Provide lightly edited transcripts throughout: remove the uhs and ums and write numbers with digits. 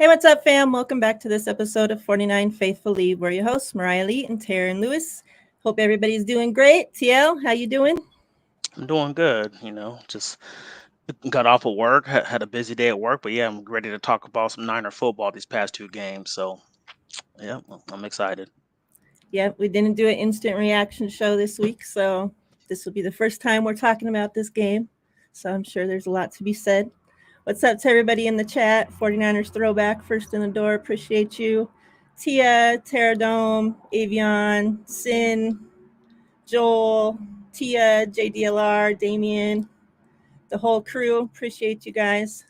Hey, what's up, fam? Welcome back to this episode of 49 Faithfullee. We're your hosts, Miriah Lee and Teran Lewis. Hope everybody's doing great. TL, how you doing? I'm doing good, just got off of work, had a busy day at work, but yeah, I'm ready to talk about some Niner football these past two games. So, yeah, I'm excited. Yeah, we didn't do an instant reaction show this week, so this will be the first time we're talking about this game. So I'm sure there's a lot to be said. What's up to everybody in the chat? 49ers throwback, first in the door. Appreciate you. Tia, Terradome, Avion, Sin, Joel, Tia, JDLR, Damien, the whole crew. Appreciate you guys.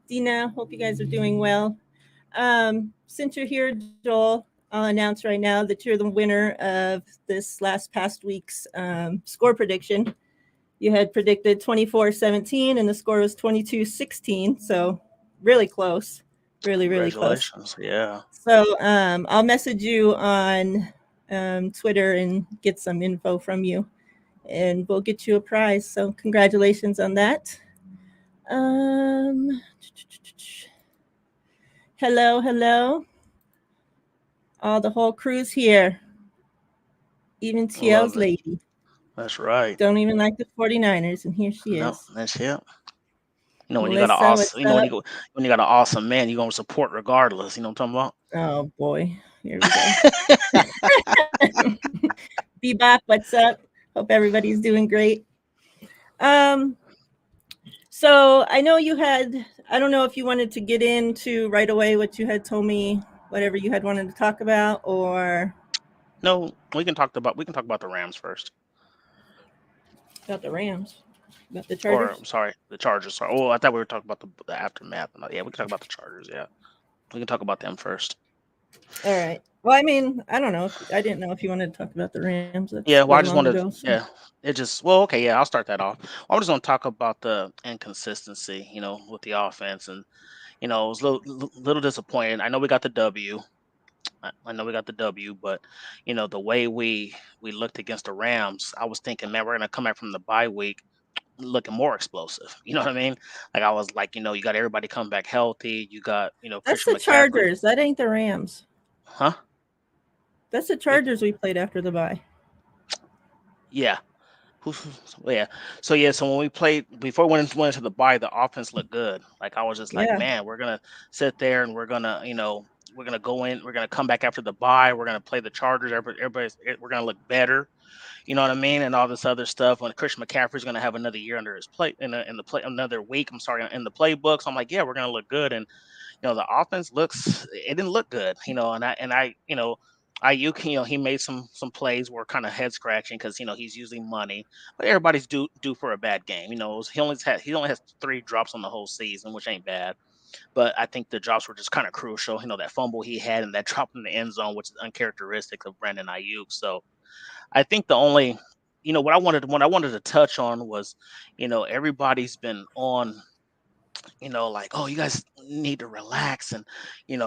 Dina, hope you guys are doing well. Since you're here, Joel, I'll announce right now that you're the winner of this past week's score prediction. You had predicted 24-17, and the score was 22-16. So really close. Really, really close. Congratulations. Yeah. So I'll message you on Twitter and get some info from you, and we'll get you a prize. So congratulations on that. Um, hello, hello. All the whole crew's here. Even I love TL's it. lady. That's right. Don't even like the 49ers, and here she No, is. that's it. When you got an Melissa, what's awesome, up? when you got an awesome man, you're gonna support regardless. You know what I'm Oh boy, here we go. talking Bebop, what's up? Hope everybody's doing great. Um, so I know you had. I don't know if you wanted to get into right away what you had told me, whatever you had wanted to talk about, or No, we can talk about the Rams first, about the Rams, about the or Chargers. I'm sorry, the Chargers. Sorry. Oh, I thought we were talking about the aftermath. Yeah, we can talk about the Chargers. Yeah, we can talk about them first. All right. Well, I mean, I don't know. I didn't know if you wanted to talk about the Rams. That Yeah, was well, I long just ago. wanted, So. yeah, it just, well, okay, yeah, I'll start that off. I'm just going to talk about the inconsistency, with the offense, and I was little disappointed. I know we got the W. I know we got the W, but the way we looked against the Rams, I was thinking, man, we're gonna come back from the bye week looking more explosive. You know what I mean? Like I was like, you got everybody come back healthy. You got, That's Christian the McCaffrey, Chargers. That ain't the Rams. huh? That's the Chargers we played after the bye. Yeah. Yeah. So when we played before we went into the bye, the offense looked good. Like I was just like, Yeah. man, we're gonna sit there and we're gonna go in, we're gonna come back after the bye, we're gonna play the Chargers, we're gonna look better. You know what I mean? And all this other stuff. When Christian McCaffrey's gonna have another year under his play in the play another week, I'm sorry, in the playbook. So I'm like, yeah, we're gonna look good. And the offense it didn't look good, and I Ayuk, he made some plays were kind of head scratching because he's using money, but everybody's due for a bad game. He only has 3 drops on the whole season, which ain't bad. But I think the drops were just kind of crucial. That fumble he had and that drop in the end zone, which is uncharacteristic of Brandon Ayuk. So I think the only what I wanted to touch on was, everybody's been on, like, oh, you guys need to relax, and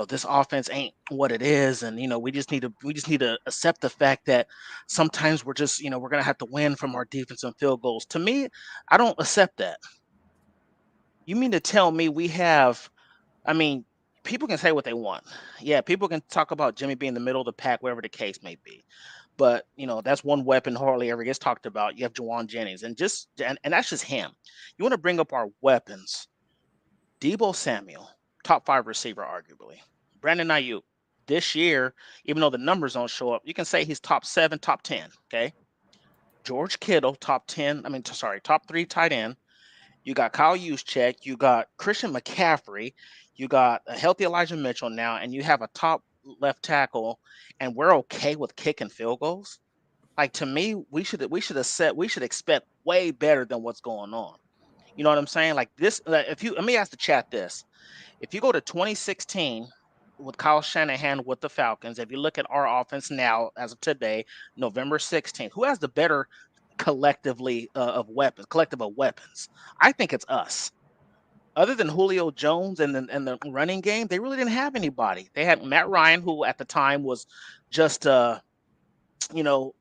this offense ain't what it is, and we just need to accept the fact that sometimes we're gonna have to win from our defense and field goals. To me, I don't accept that. You mean to tell me we have? I mean, people can say what they want. Yeah, people can talk about Jimmy being in the middle of the pack, whatever the case may be. But that's one weapon hardly ever gets talked about. You have Jawan Jennings, and that's just him. You want to bring up our weapons. Debo Samuel, top 5 receiver, arguably. Brandon Ayuk, this year, even though the numbers don't show up, you can say he's top 7, top 10. Okay. George Kittle, top 10. I mean, sorry, top 3 tight end. You got Kyle Juszczyk. You got Christian McCaffrey. You got a healthy Elijah Mitchell now, and you have a top left tackle, and we're okay with kicking field goals. Like, to me, we should expect way better than what's going on. You know what I'm saying? Like this, if you let me ask the chat this: if you go to 2016 with Kyle Shanahan with the Falcons, if you look at our offense now as of today, November 16th, who has the better collective of weapons? I think it's us. Other than Julio Jones and the running game, they really didn't have anybody. They had Matt Ryan, who at the time was just you know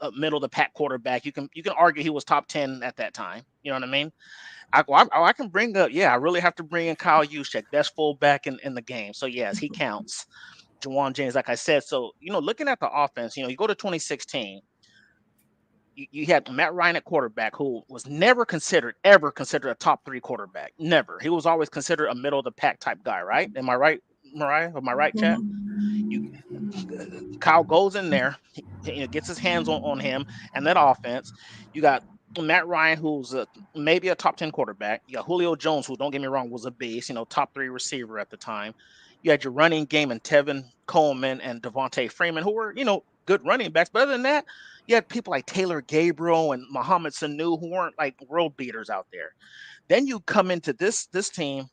a middle of the pack quarterback. You can argue he was top 10 at that time. You know what I mean? I can bring up. Yeah, I really have to bring in Kyle Juszczyk, best fullback in the game. So yes, he counts. Juwan James, like I said. So looking at the offense, you go to 2016. You had Matt Ryan at quarterback, who was never ever considered a top 3 quarterback. Never. He was always considered a middle of the pack type guy, right? Am I right, Miriah? Am I right, chat? You Kyle goes in there, gets his hands on him and that offense. You got Matt Ryan, who's maybe a top 10 quarterback. You got Julio Jones, who, don't get me wrong, was a beast, top 3 receiver at the time. You had your running game and Tevin Coleman and Devontae Freeman, who were, good running backs. But other than that, you had people like Taylor Gabriel and Mohamed Sanu, who weren't like world beaters out there. Then you come into this team,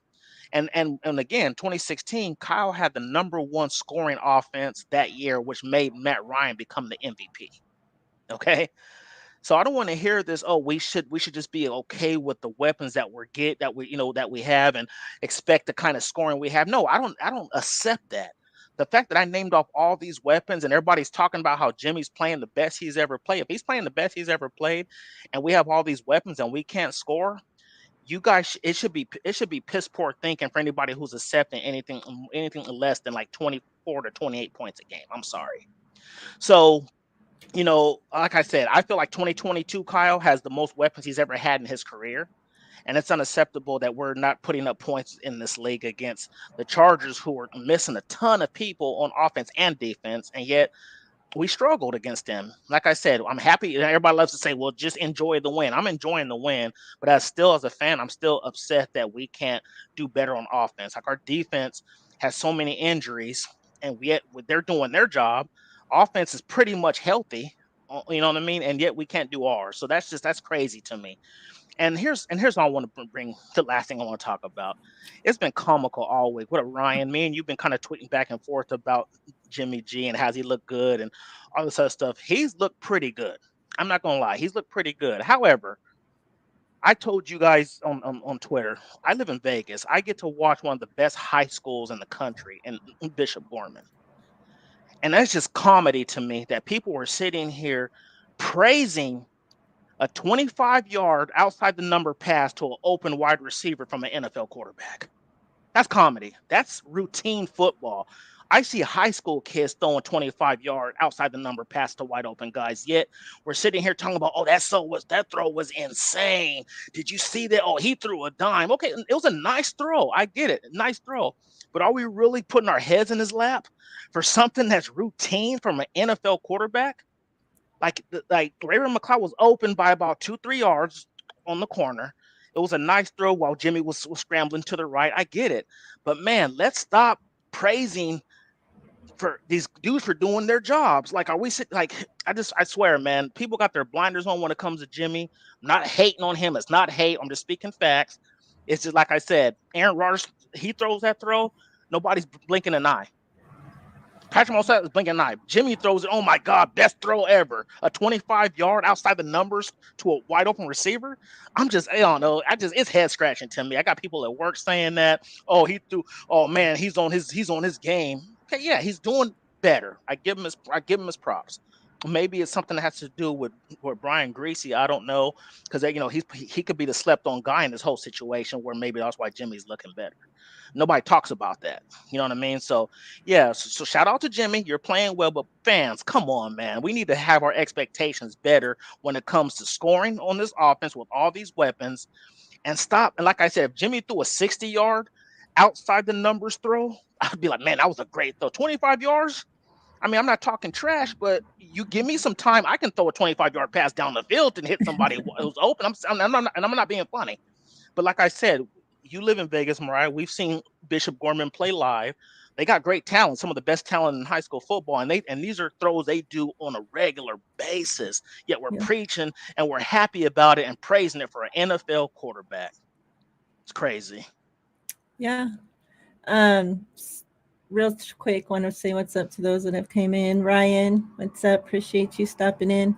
and again, 2016, Kyle had the number 1 scoring offense that year, which made Matt Ryan become the MVP. Okay. So I don't want to hear this. Oh, we should just be okay with the weapons that we have and expect the kind of scoring we have. No, I don't accept that. The fact that I named off all these weapons and everybody's talking about how Jimmy's playing the best he's ever played. If he's playing the best he's ever played, and we have all these weapons and we can't score, you guys, it should be piss poor thinking for anybody who's accepting anything less than like 24 to 28 points a game. I'm sorry. So, like I said, I feel like 2022 Kyle has the most weapons he's ever had in his career. And it's unacceptable that we're not putting up points in this league against the Chargers, who are missing a ton of people on offense and defense. And yet we struggled against them. Like I said, I'm happy. Everybody loves to say, well, just enjoy the win. I'm enjoying the win. But as a fan, I'm still upset that we can't do better on offense. Like, our defense has so many injuries, and yet they're doing their job. Offense is pretty much healthy. You know what I mean? And yet we can't do ours. So that's crazy to me. And here's what I want to bring, the last thing I want to talk about. It's been comical all week. What a Ryan, me and you've been kind of tweeting back and forth about Jimmy G and has he looked good and all this other stuff. He's looked pretty good. I'm not gonna lie, he's looked pretty good. However, I told you guys on Twitter, I live in Vegas. I get to watch one of the best high schools in the country in Bishop Gorman. And that's just comedy to me that people were sitting here praising a 25-yard outside the number pass to an open wide receiver from an NFL quarterback. That's comedy. That's routine football. I see high school kids throwing 25-yard outside the number pass to wide open guys. Yet we're sitting here talking about, oh, that throw was insane. Did you see that? Oh, he threw a dime. Okay, it was a nice throw. I get it. Nice throw. But are we really putting our heads in his lap for something that's routine from an NFL quarterback? Like Raven McLeod was open by about 2-3 yards on the corner. It was a nice throw while Jimmy was scrambling to the right. I get it. But man, let's stop praising for these dudes for doing their jobs. Like, are we like, I swear, man, people got their blinders on when it comes to Jimmy. I'm not hating on him. It's not hate. I'm just speaking facts. It's just like I said, Aaron Rodgers, he throws that throw, nobody's blinking an eye. Patrick Mahomes is blinking an eye. Jimmy throws it. Oh my God, best throw ever! A 25-yard outside the numbers to a wide open receiver. I don't know. It's head scratching to me. I got people at work saying that. Oh, he threw. Oh man, he's on his game. Okay, yeah, he's doing better. I give him his props. Maybe it's something that has to do with Brian Greasy. I don't know, because he could be the slept on guy in this whole situation, where maybe that's why Jimmy's looking better. Nobody talks about that. You know what I mean? So yeah, so shout out to Jimmy. You're playing well, but fans, come on, man. We need to have our expectations better when it comes to scoring on this offense with all these weapons, and stop. And like I said, if Jimmy threw a 60-yard outside the numbers throw, I'd be like, man, that was a great throw. 25 yards. I mean, I'm not talking trash, but you give me some time, I can throw a 25-yard pass down the field and hit somebody who's open. I'm not being funny. But like I said, you live in Vegas, Miriah. We've seen Bishop Gorman play live. They got great talent, some of the best talent in high school football, and these are throws they do on a regular basis. Yet we're preaching and we're happy about it and praising it for an NFL quarterback. It's crazy. Yeah. Real quick, want to say what's up to those that have came in. Ryan, what's up? Appreciate you stopping in.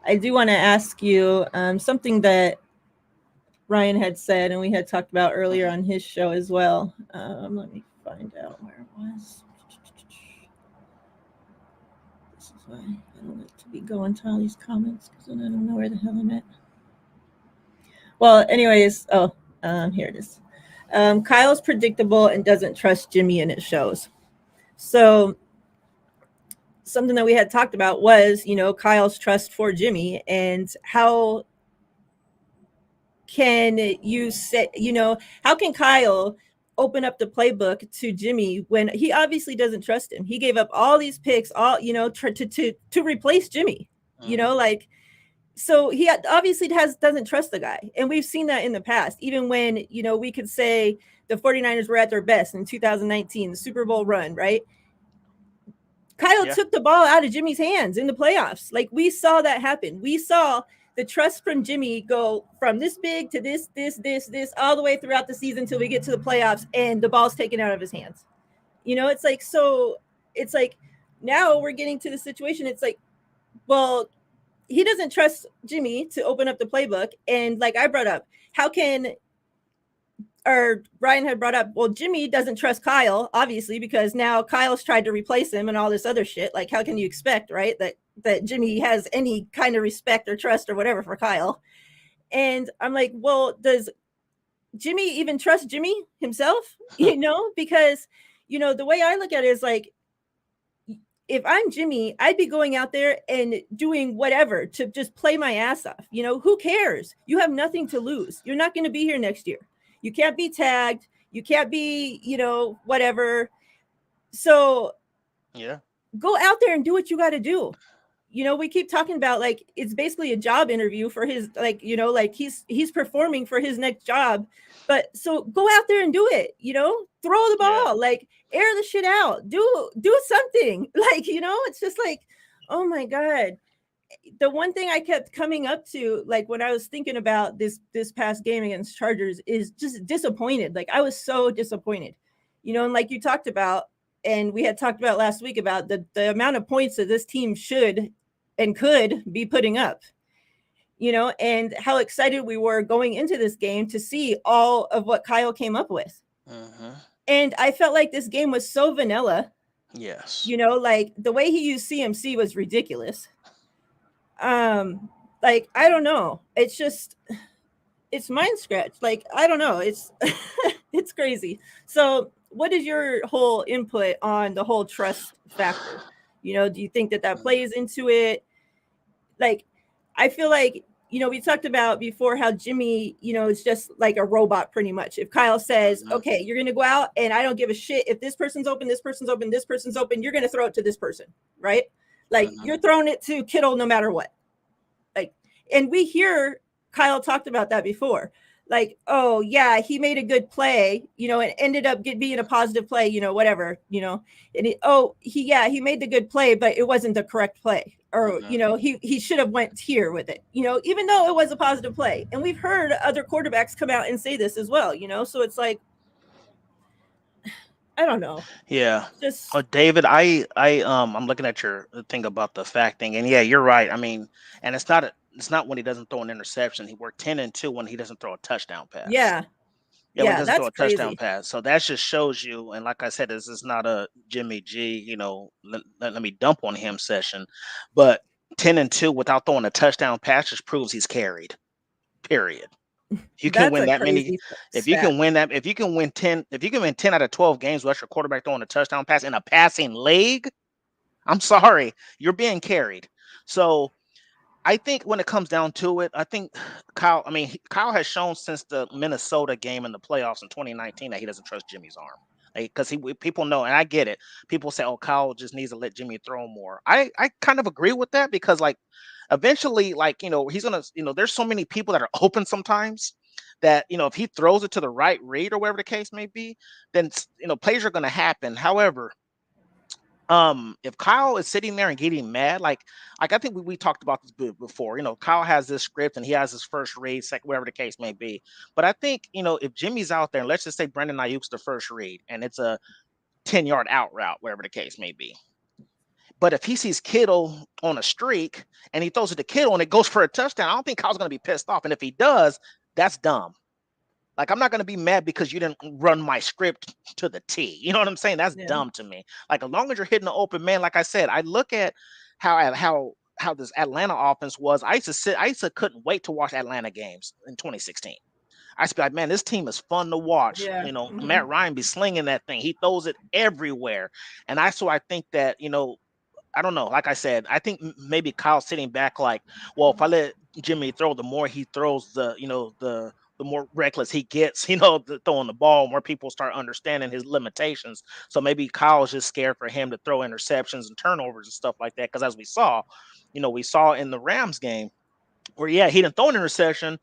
I do want to ask you something that Ryan had said, and we had talked about earlier on his show as well. Let me find out where it was. This is why I don't like to be going to all these comments, because then I don't know where the hell I'm at. Well, anyways, Here it is. Kyle's predictable and doesn't trust Jimmy, and it shows. So something that we had talked about was, Kyle's trust for Jimmy, and how can you say, how can Kyle open up the playbook to Jimmy when he obviously doesn't trust him? He gave up all these picks, all, to replace Jimmy, like, so he obviously doesn't trust the guy. And we've seen that in the past, even when, we could say the 49ers were at their best in 2019, the Super Bowl run, right? Kyle took the ball out of Jimmy's hands in the playoffs. Like, we saw that happen. We saw the trust from Jimmy go from this big to this, all the way throughout the season till we get to the playoffs and the ball's taken out of his hands. It's like, so it's like now we're getting to the situation. It's like, well, he doesn't trust Jimmy to open up the playbook. And like I brought up, Brian had brought up, well, Jimmy doesn't trust Kyle, obviously, because now Kyle's tried to replace him and all this other shit. Like, how can you expect, right, that Jimmy has any kind of respect or trust or whatever for Kyle? And I'm like, well, does Jimmy even trust Jimmy himself? Because, the way I look at it is like, if I'm Jimmy, I'd be going out there and doing whatever to just play my ass off. Who cares? You have nothing to lose. You're not going to be here next year. You can't be tagged. You can't be, whatever. So go out there and do what you got to do. We keep talking about, like, it's basically a job interview for his, like, like he's performing for his next job. But so go out there and do it, throw the ball, like, air the shit out, do something, like, it's just like, oh my God. The one thing I kept coming up to, like, when I was thinking about this past game against Chargers, is just disappointed. Like, I was so disappointed, and like you talked about, and we had talked about last week about the amount of points that this team should and could be putting up, and how excited we were going into this game to see all of what Kyle came up with. And I felt like this game was so vanilla. Yes. Like, the way he used CMC was ridiculous. Like, I don't know. It's just, it's mind scratch. Like, I don't know. It's, it's crazy. So what is your whole input on the whole trust factor? Do you think that plays into it? Like, I feel like, we talked about before how Jimmy, is just like a robot pretty much. If Kyle says, okay, you're going to go out and I don't give a shit if this person's open, this person's open, this person's open, you're going to throw it to this person, right? Like, you're throwing it to Kittle no matter what. Like, and we hear Kyle talked about that before. Like, oh yeah, he made a good play, and ended up being a positive play, whatever, and he made the good play, but it wasn't the correct play, or he should have went here with it, even though it was a positive play. And we've heard other quarterbacks come out and say this as well, so it's like, I don't know. Yeah. Just David, I'm looking at your thing about the fact thing, and yeah, you're right. I mean, and it's not when he doesn't throw an interception. He worked 10-2 when he doesn't throw a touchdown pass. Yeah, when he doesn't that's throw a crazy. touchdown pass. So that just shows you. And like I said, this is not a Jimmy G, let me dump on him session, but 10-2 without throwing a touchdown pass just proves he's carried. Period. You can win that many. If you can win 10 out of 12 games without your quarterback throwing a touchdown pass in a passing leg, I'm sorry, you're being carried. So I think when it comes down to it, I think Kyle has shown since the Minnesota game in the playoffs in 2019 that he doesn't trust Jimmy's arm. Because people know, and I get it. People say, "Oh, Kyle just needs to let Jimmy throw more." I kind of agree with that, because like eventually, like, he's gonna, there's so many people that are open sometimes that, if he throws it to the right read or whatever the case may be, then plays are gonna happen. However, if Kyle is sitting there and getting mad, like I think we talked about this before. Kyle has this script and he has his first read, second, whatever the case may be. But I think, if Jimmy's out there, and let's just say Brandon Ayuk's the first read and it's a 10-yard out route, wherever the case may be. But if he sees Kittle on a streak and he throws it to Kittle and it goes for a touchdown, I don't think Kyle's going to be pissed off. And if he does, that's dumb. Like, I'm not going to be mad because you didn't run my script to the T. You know what I'm saying? That's dumb to me. Like, as long as you're hitting the open man, like I said, I look at how this Atlanta offense was. I used to couldn't wait to watch Atlanta games in 2016. I just be like, man, this team is fun to watch. Yeah. You know, Mhm. Matt Ryan be slinging that thing. He throws it everywhere. And I think that, I don't know. Like I said, I think maybe Kyle's sitting back like, well, if I let Jimmy throw, the more he throws, the more reckless he gets, throwing the ball, more people start understanding his limitations. So maybe Kyle's just scared for him to throw interceptions and turnovers and stuff like that. Because as we saw in the Rams game where, yeah, he didn't throw an interception,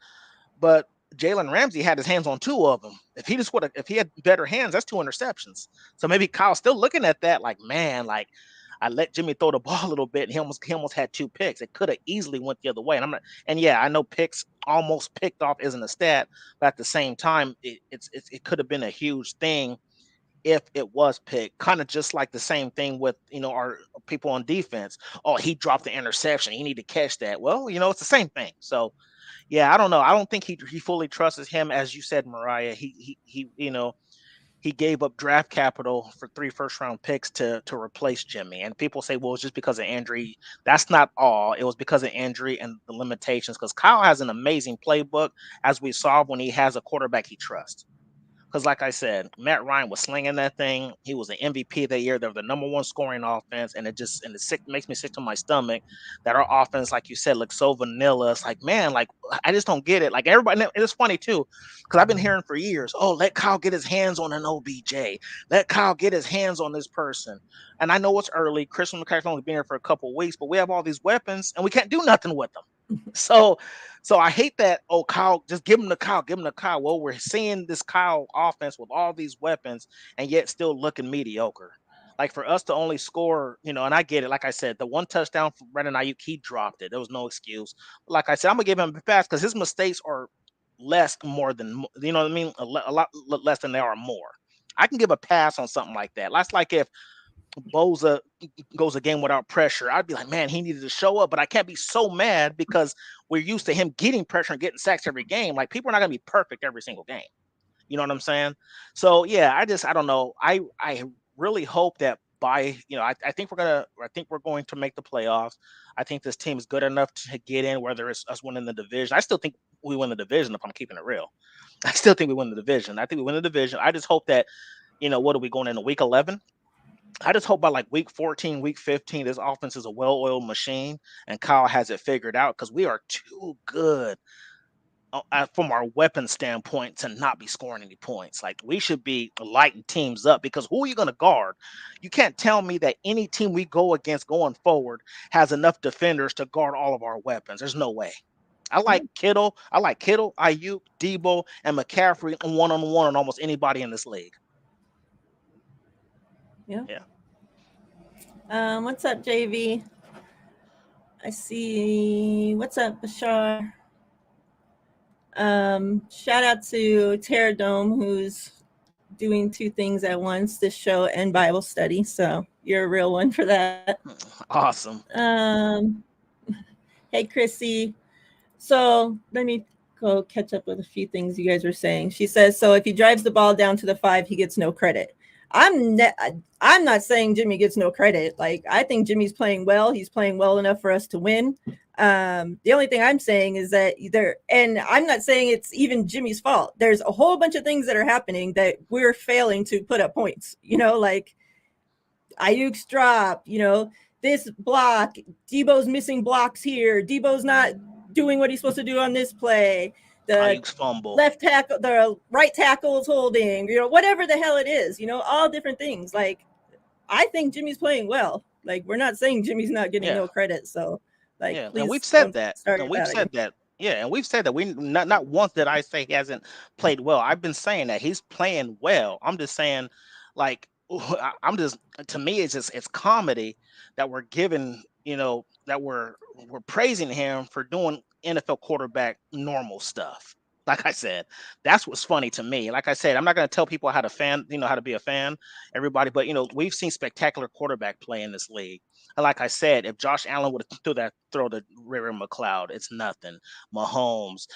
but Jalen Ramsey had his hands on two of them. If he had better hands, that's two interceptions. So maybe Kyle's still looking at that like, man, like I let Jimmy throw the ball a little bit, and he almost had two picks. It could have easily went the other way. And I'm not, and yeah, I know picks almost picked off isn't a stat, but at the same time, it could have been a huge thing if it was picked. Kind of just like the same thing with our people on defense. Oh, he dropped the interception. He need to catch that. Well, it's the same thing. So yeah, I don't know. I don't think he fully trusts him, as you said, Miriah. He gave up draft capital for 3 first-round picks to replace Jimmy. And people say, well, it's just because of injury. That's not all. It was because of injury and the limitations. Because Kyle has an amazing playbook, as we saw when he has a quarterback he trusts. Because, like I said, Matt Ryan was slinging that thing. He was the MVP of the year. They were the number one scoring offense, and it sick makes me sick to my stomach that our offense, like you said, looks so vanilla. It's like, man, like I just don't get it. Like everybody, and it's funny too, because I've been hearing for years, oh, let Kyle get his hands on an OBJ, let Kyle get his hands on this person. And I know it's early. Christian McCaffrey's only been here for a couple of weeks, but we have all these weapons, and we can't do nothing with them. So I hate that. Oh, Kyle, just give him the Kyle, give him the Kyle. Well, we're seeing this Kyle offense with all these weapons and yet still looking mediocre. Like for us to only score, and I get it. Like I said, the one touchdown from Brandon Ayuk, he dropped it. There was no excuse. But like I said, I'm gonna give him a pass because his mistakes are less more than you know what I mean, a lot less than they are more. I can give a pass on something like that. That's like if Boza goes a game without pressure, I'd be like, man, he needed to show up. But I can't be so mad because we're used to him getting pressure and getting sacks every game. Like people are not gonna be perfect every single game. You know what I'm saying? So yeah, I don't know. I really hope that I think we're going to make the playoffs. I think this team is good enough to get in, whether it's us winning the division. I still think we win the division if I'm keeping it real. I still think we win the division. I think we win the division. I just hope that, what are we going into week 11? I just hope by like week 14, week 15, this offense is a well-oiled machine and Kyle has it figured out because we are too good from our weapon standpoint to not be scoring any points. Like we should be lighting teams up because who are you going to guard? You can't tell me that any team we go against going forward has enough defenders to guard all of our weapons. There's no way. I like Kittle, Ayuk, Debo, and McCaffrey one-on-one on almost anybody in this league. Yeah. Yeah. What's up, JV? I see. What's up, Bashar? Shout out to Terradome, who's doing two things at once: this show and Bible study. So you're a real one for that. Awesome. Hey, Chrissy. So let me go catch up with a few things you guys were saying. She says, so if he drives the ball down to the 5, he gets no credit. I'm not saying Jimmy gets no credit. Like I think Jimmy's playing well. He's playing well enough for us to win. The only thing I'm saying is that and I'm not saying it's even Jimmy's fault. There's a whole bunch of things that are happening that we're failing to put up points. Like Ayuk's drop, this block, Debo's missing blocks here. Debo's not doing what he's supposed to do on this play. The Ayuk's fumble. left tackle, the right tackle is holding, whatever the hell it is, all different things. Like, I think Jimmy's playing well. Like, we're not saying Jimmy's not getting no credit. So, like, Yeah, and we've please said don't that. start And that we've again. said that. Yeah, and we've said that we not once did I say he hasn't played well. I've been saying that he's playing well. I'm just saying, like, I'm just to me it's comedy that we're giving, that we're praising him for doing NFL quarterback normal stuff. Like I said, that's what's funny to me. Like I said, I'm not going to tell people how to be a fan, everybody, but we've seen spectacular quarterback play in this league. And like I said, if Josh Allen would have throw to River McLeod, it's nothing. Mahomes,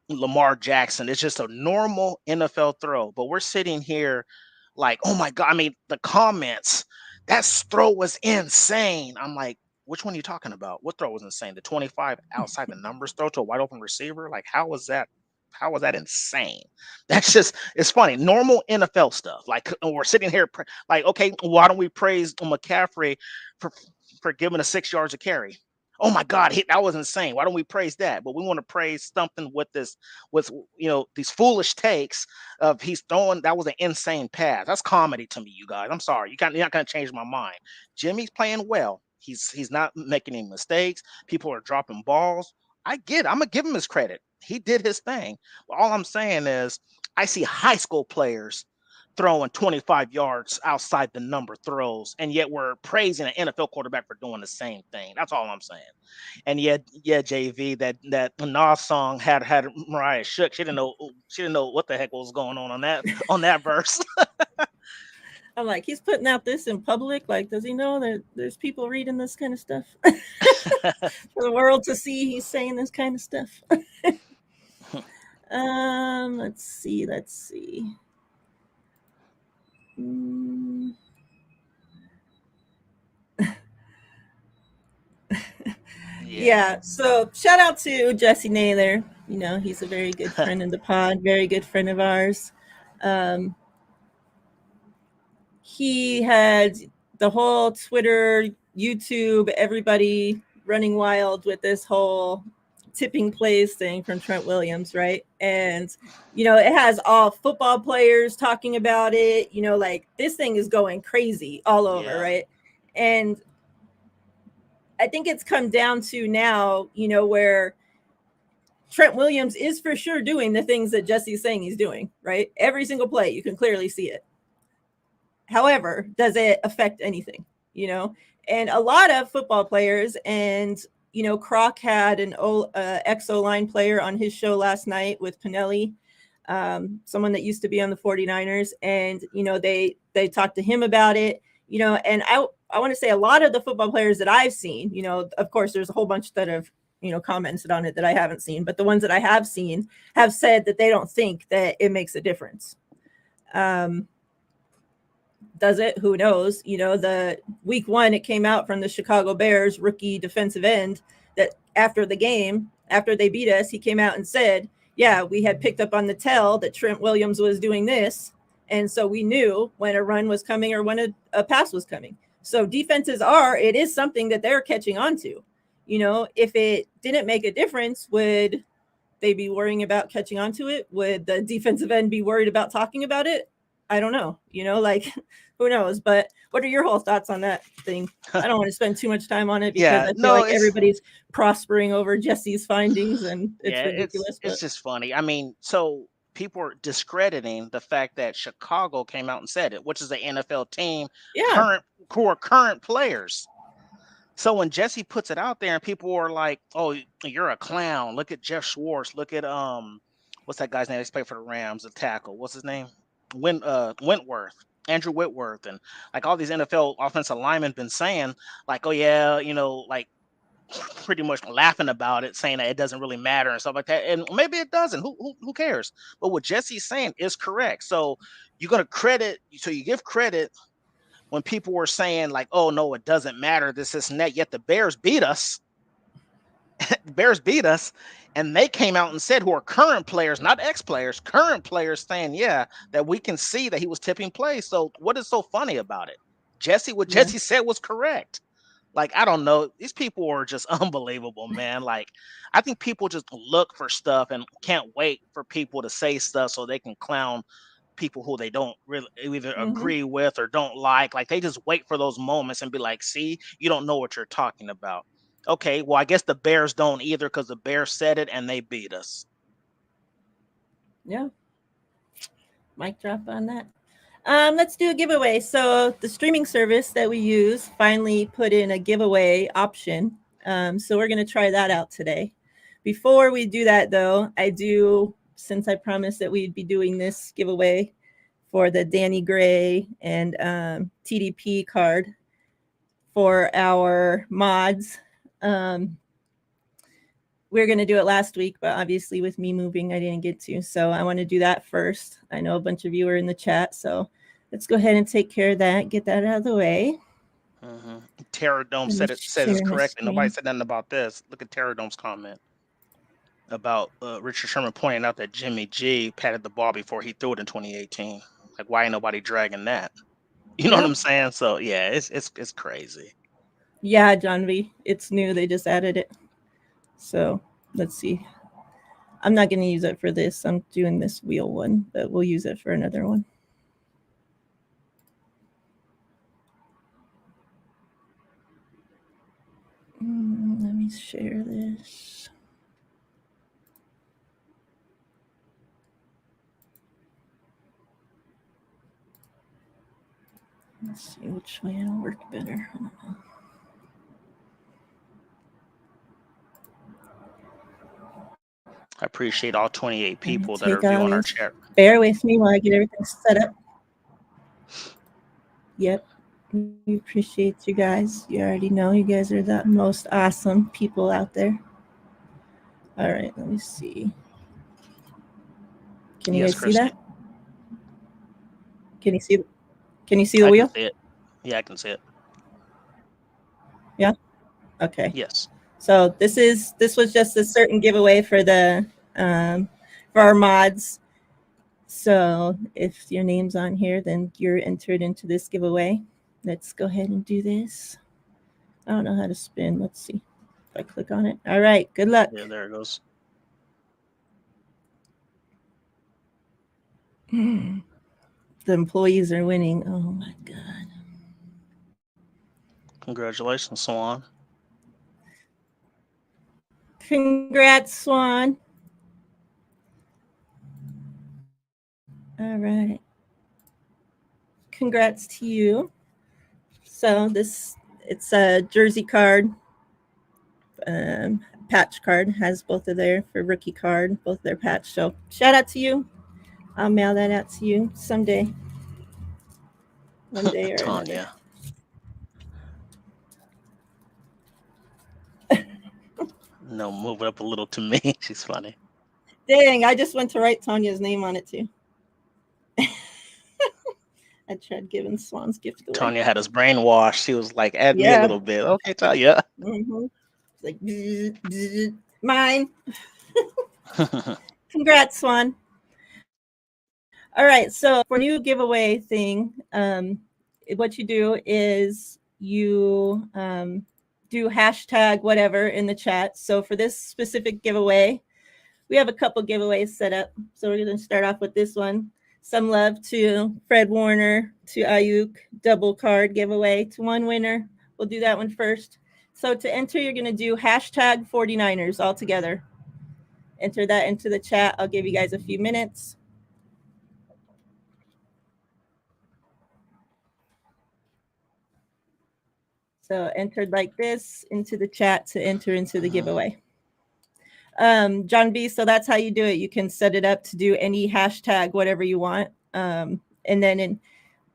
Lamar Jackson, it's just a normal NFL throw. But we're sitting here like, oh my God. I mean, the comments, that throw was insane. I'm like, which one are you talking about? What throw was insane? The 25 outside the numbers throw to a wide open receiver? Like, how was that How was that insane? That's just, it's funny. Normal NFL stuff. Like we're sitting here, like, okay, why don't we praise McCaffrey for giving us 6 yards of carry? Oh my God, that was insane. Why don't we praise that? But we want to praise something with this, with these foolish takes of he's throwing. That was an insane pass. That's comedy to me, you guys. I'm sorry, you're not gonna change my mind. Jimmy's playing well. He's not making any mistakes. People are dropping balls. I get it. I'm gonna give him his credit. He did his thing. But all I'm saying is, I see high school players throwing 25 yards outside the number throws, and yet we're praising an NFL quarterback for doing the same thing. That's all I'm saying. And yet, yeah, JV, that Nas song had Miriah shook. She didn't know what the heck was going on that verse. I'm like, he's putting out this in public. Like, does he know that there's people reading this kind of stuff for the world to see? He's saying this kind of stuff. Let's see. Yeah. So shout out to Jesse Naylor. He's a very good friend in the pod, very good friend of ours. He had the whole Twitter, YouTube, everybody running wild with this whole tipping plays thing from Trent Williams, right? And it has all football players talking about it. Like, this thing is going crazy all over, right? And I think it's come down to now, where Trent Williams is for sure doing the things that Jesse's saying he's doing, right? Every single play, you can clearly see it. However, does it affect anything? And a lot of football players, and Croc had an ex-O-line player on his show last night with Pinelli, someone that used to be on the 49ers, and they talked to him about it. And I want to say a lot of the football players that I've seen, of course, there's a whole bunch that have, commented on it that I haven't seen, but the ones that I have seen have said that they don't think that it makes a difference. Does it? Who knows? The week 1, it came out from the Chicago Bears rookie defensive end that after the game, after they beat us, he came out and said, yeah, we had picked up on the tell that Trent Williams was doing this. And so we knew when a run was coming or when a pass was coming. So defenses it is something that they're catching on to. If it didn't make a difference, would they be worrying about catching on to it? Would the defensive end be worried about talking about it? I don't know, who knows? But what are your whole thoughts on that thing? I don't want to spend too much time on it because I feel like everybody's prospering over Jesse's findings, and it's ridiculous. It's just funny. I mean, so people are discrediting the fact that Chicago came out and said it, which is an NFL team, current players. So when Jesse puts it out there and people are like, "Oh, you're a clown. Look at Jeff Schwartz. Look at what's that guy's name? He's played for the Rams, the tackle. What's his name? Wentworth, Andrew Whitworth, and like all these NFL offensive linemen been saying, like, oh yeah, like pretty much laughing about it, saying that it doesn't really matter and stuff like that. And maybe it doesn't. Who cares? But what Jesse's saying is correct. So you're gonna you give credit when people were saying like, oh no, it doesn't matter, this and that. Yet the Bears beat us. And they came out and said, who are current players, not ex-players, current players, saying, yeah, that we can see that he was tipping plays. So what is so funny about it? Jesse said was correct. Like, I don't know. These people are just unbelievable, man. Like, I think people just look for stuff and can't wait for people to say stuff so they can clown people who they don't really either agree with or don't like. Like, they just wait for those moments and be like, see, you don't know what you're talking about. Okay, well, I guess the Bears don't either because the Bears said it and they beat us. Yeah. Mic drop on that. Let's do a giveaway. So the streaming service that we use finally put in a giveaway option. So we're going to try that out today. Before we do that, though, since I promised that we'd be doing this giveaway for the Danny Gray and TDP card for our mods. We were going to do it last week, but obviously with me moving, I didn't get to. So I want to do that first. I know a bunch of you are in the chat, so let's go ahead and take care of that. Get that out of the way. Terror Dome said it's correct, and nobody said nothing about this. Look at Terror Dome's comment. about Richard Sherman pointing out that Jimmy G patted the ball before he threw it in 2018. Like, why ain't nobody dragging that? You know what Yep. I'm saying? So yeah, it's crazy. Yeah, John V. It's new. They just added it. So let's see. I'm not going to use it for this. I'm doing this wheel one, but we'll use it for another one. Let me share this. Let's see which way it'll work better. I don't know. I appreciate all 28 people that are Take all viewing our these. chat. Bear with me while I get everything set up. Yep. We appreciate you guys. You already know you guys are the most awesome people out there. All right, let me see. Can you Yes, guys see that? Christy. Can you see? Can you see the I wheel? can see it. Yeah, I can see it. Yeah. Okay. Yes. So this was just a certain giveaway for for our mods. So if your name's on here, then you're entered into this giveaway. Let's go ahead and do this. I don't know how to spin. Let's see if I click on it. All right. Good luck. Yeah, there it goes. The employees are winning. Oh my God. Congratulations, Swan. Congrats, Swan. All right. Congrats to you. So it's a jersey card, patch card, has both of their for rookie card, both their patch. So shout out to you. I'll mail that out to you someday. One day or Tanya. No, move it up a little to me. She's funny. Dang, I just went to write Tanya's name on it too. I tried giving Swan's gift away. Tanya had us brainwashed. She was like, add me a little bit. Okay, Tanya. Mm-hmm. It's like, bzz, bzz, mine. Congrats, Swan. All right, so for new giveaway thing, what you do is you do hashtag whatever in the chat. So for this specific giveaway, we have a couple giveaways set up. So we're going to start off with this one. Some love to Fred Warner, to Ayuk, double card giveaway to one winner. We'll do that one first. So to enter, you're going to do hashtag 49ers all together. Enter that into the chat. I'll give you guys a few minutes. So entered like this into the chat to enter into the giveaway. John B, so that's how you do it. You can set it up to do any hashtag, whatever you want. And then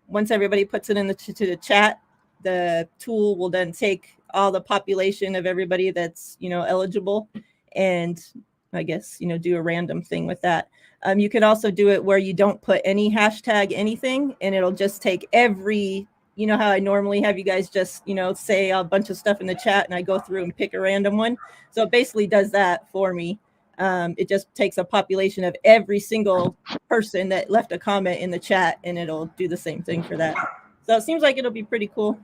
once everybody puts it in to the chat, the tool will then take all the population of everybody that's, eligible, and I guess, do a random thing with that. You can also do it where you don't put any hashtag anything, and it'll just take every, how I normally have you guys just, say a bunch of stuff in the chat and I go through and pick a random one. So it basically does that for me. It just takes a population of every single person that left a comment in the chat, and it'll do the same thing for that. So it seems like it'll be pretty cool.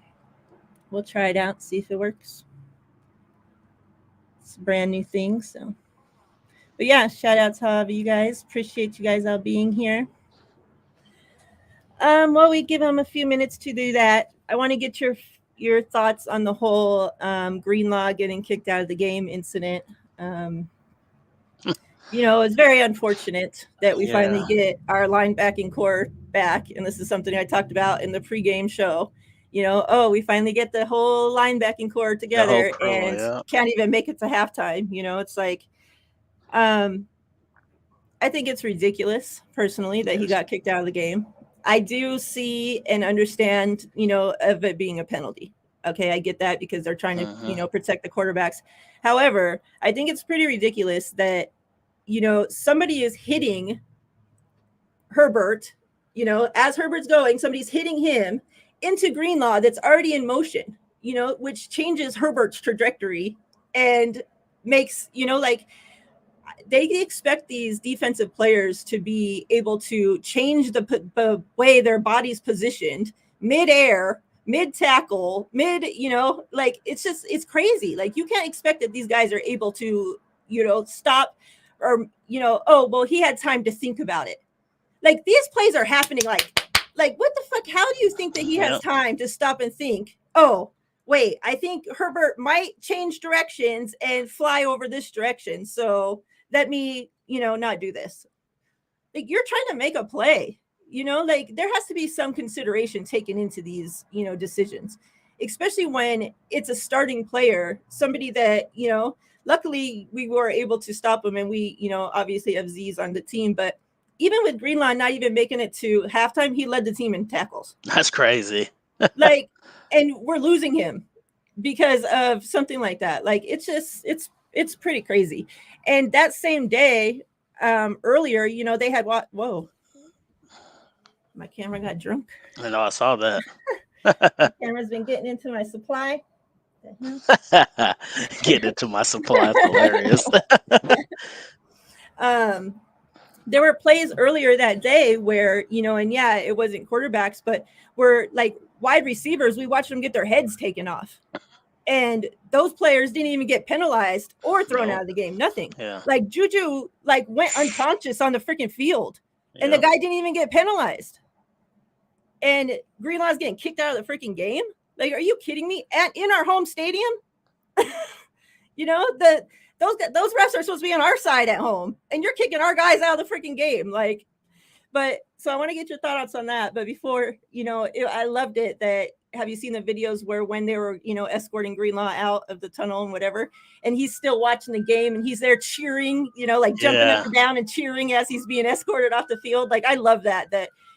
We'll try it out, see if it works. It's a brand new thing. So, but yeah, shout out to all of you guys. Appreciate you guys all being here. While we give them a few minutes to do that, I want to get your thoughts on the whole Greenlaw getting kicked out of the game incident. It's very unfortunate that we finally get our linebacking core back. And this is something I talked about in the pregame show. We finally get the whole linebacking core together and can't even make it to halftime. It's like, I think it's ridiculous personally that he got kicked out of the game. I do see and understand, of it being a penalty. Okay, I get that because they're trying to, protect the quarterbacks. However, I think it's pretty ridiculous that, somebody is hitting Herbert, as Herbert's going, somebody's hitting him into Greenlaw that's already in motion, which changes Herbert's trajectory and makes, they expect these defensive players to be able to change the way their body's positioned mid-air, mid-tackle, like it's crazy. Like you can't expect that these guys are able to, stop or, oh, well, he had time to think about it. Like these plays are happening like what the fuck? How do you think that he has time to stop and think, oh, wait, I think Herbert might change directions and fly over this direction. So let me, not do this. Like you're trying to make a play, like there has to be some consideration taken into these, decisions, especially when it's a starting player, somebody that, luckily we were able to stop him and we, obviously have Z's on the team, but even with Greenlaw not even making it to halftime, he led the team in tackles. That's crazy. Like, and we're losing him because of something like that. Like it's just it's pretty crazy. And that same day, earlier, they had whoa, my camera got drunk. I know, I saw that. The camera's been getting into my supply. Get into my supply. It's hilarious. There were plays earlier that day where, and yeah, it wasn't quarterbacks, but were like wide receivers. We watched them get their heads taken off. And those players didn't even get penalized or thrown out of the game. Nothing. Yeah. Like Juju went unconscious on the freaking field. And the guy didn't even get penalized. And Greenlaw's getting kicked out of the freaking game. Like, are you kidding me? In our home stadium? Those refs are supposed to be on our side at home, and you're kicking our guys out of the freaking game. Like, but so I want to get your thoughts on that. But before, I loved it that, have you seen the videos where when they were, escorting Greenlaw out of the tunnel and whatever, and he's still watching the game and he's there cheering, jumping up and down and cheering as he's being escorted off the field. Like, I love that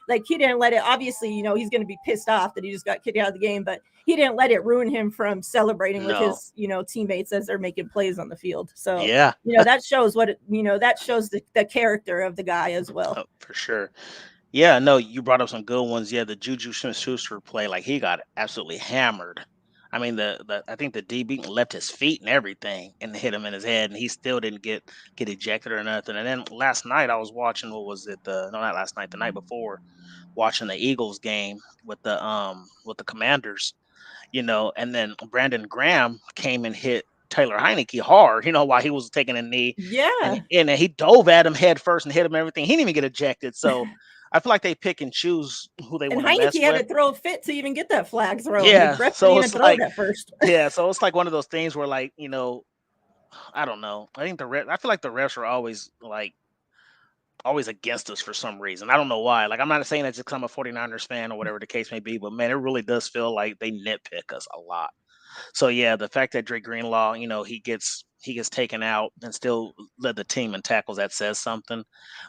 like he didn't let it, obviously, he's going to be pissed off that he just got kicked out of the game, but he didn't let it ruin him from celebrating with his, teammates as they're making plays on the field. So, that shows that shows the character of the guy as well. Oh, for sure. Yeah, no, you brought up some good ones. Yeah, the Juju Smith-Schuster play, like he got absolutely hammered. I mean, I think the DB left his feet and everything and hit him in his head, and he still didn't get ejected or nothing. And then last night I was watching, what was it? No, not last night, the night before, watching the Eagles game with the Commanders, and then Brandon Graham came and hit Taylor Heineke hard, while he was taking a knee. Yeah. And he dove at him head first and hit him everything. He didn't even get ejected. So I feel like they pick and choose who they want to mess with. And Heineke had to throw a fit to even get that flag thrown. Yeah. So it's like, at first. Yeah. So it's like one of those things where, like, I don't know. I think I feel like the refs are always against us for some reason. I don't know why. Like, I'm not saying that just because I'm a 49ers fan or whatever the case may be, but man, it really does feel like they nitpick us a lot. So yeah, the fact that Drake Greenlaw, he gets taken out and still led the team in tackles, that says something.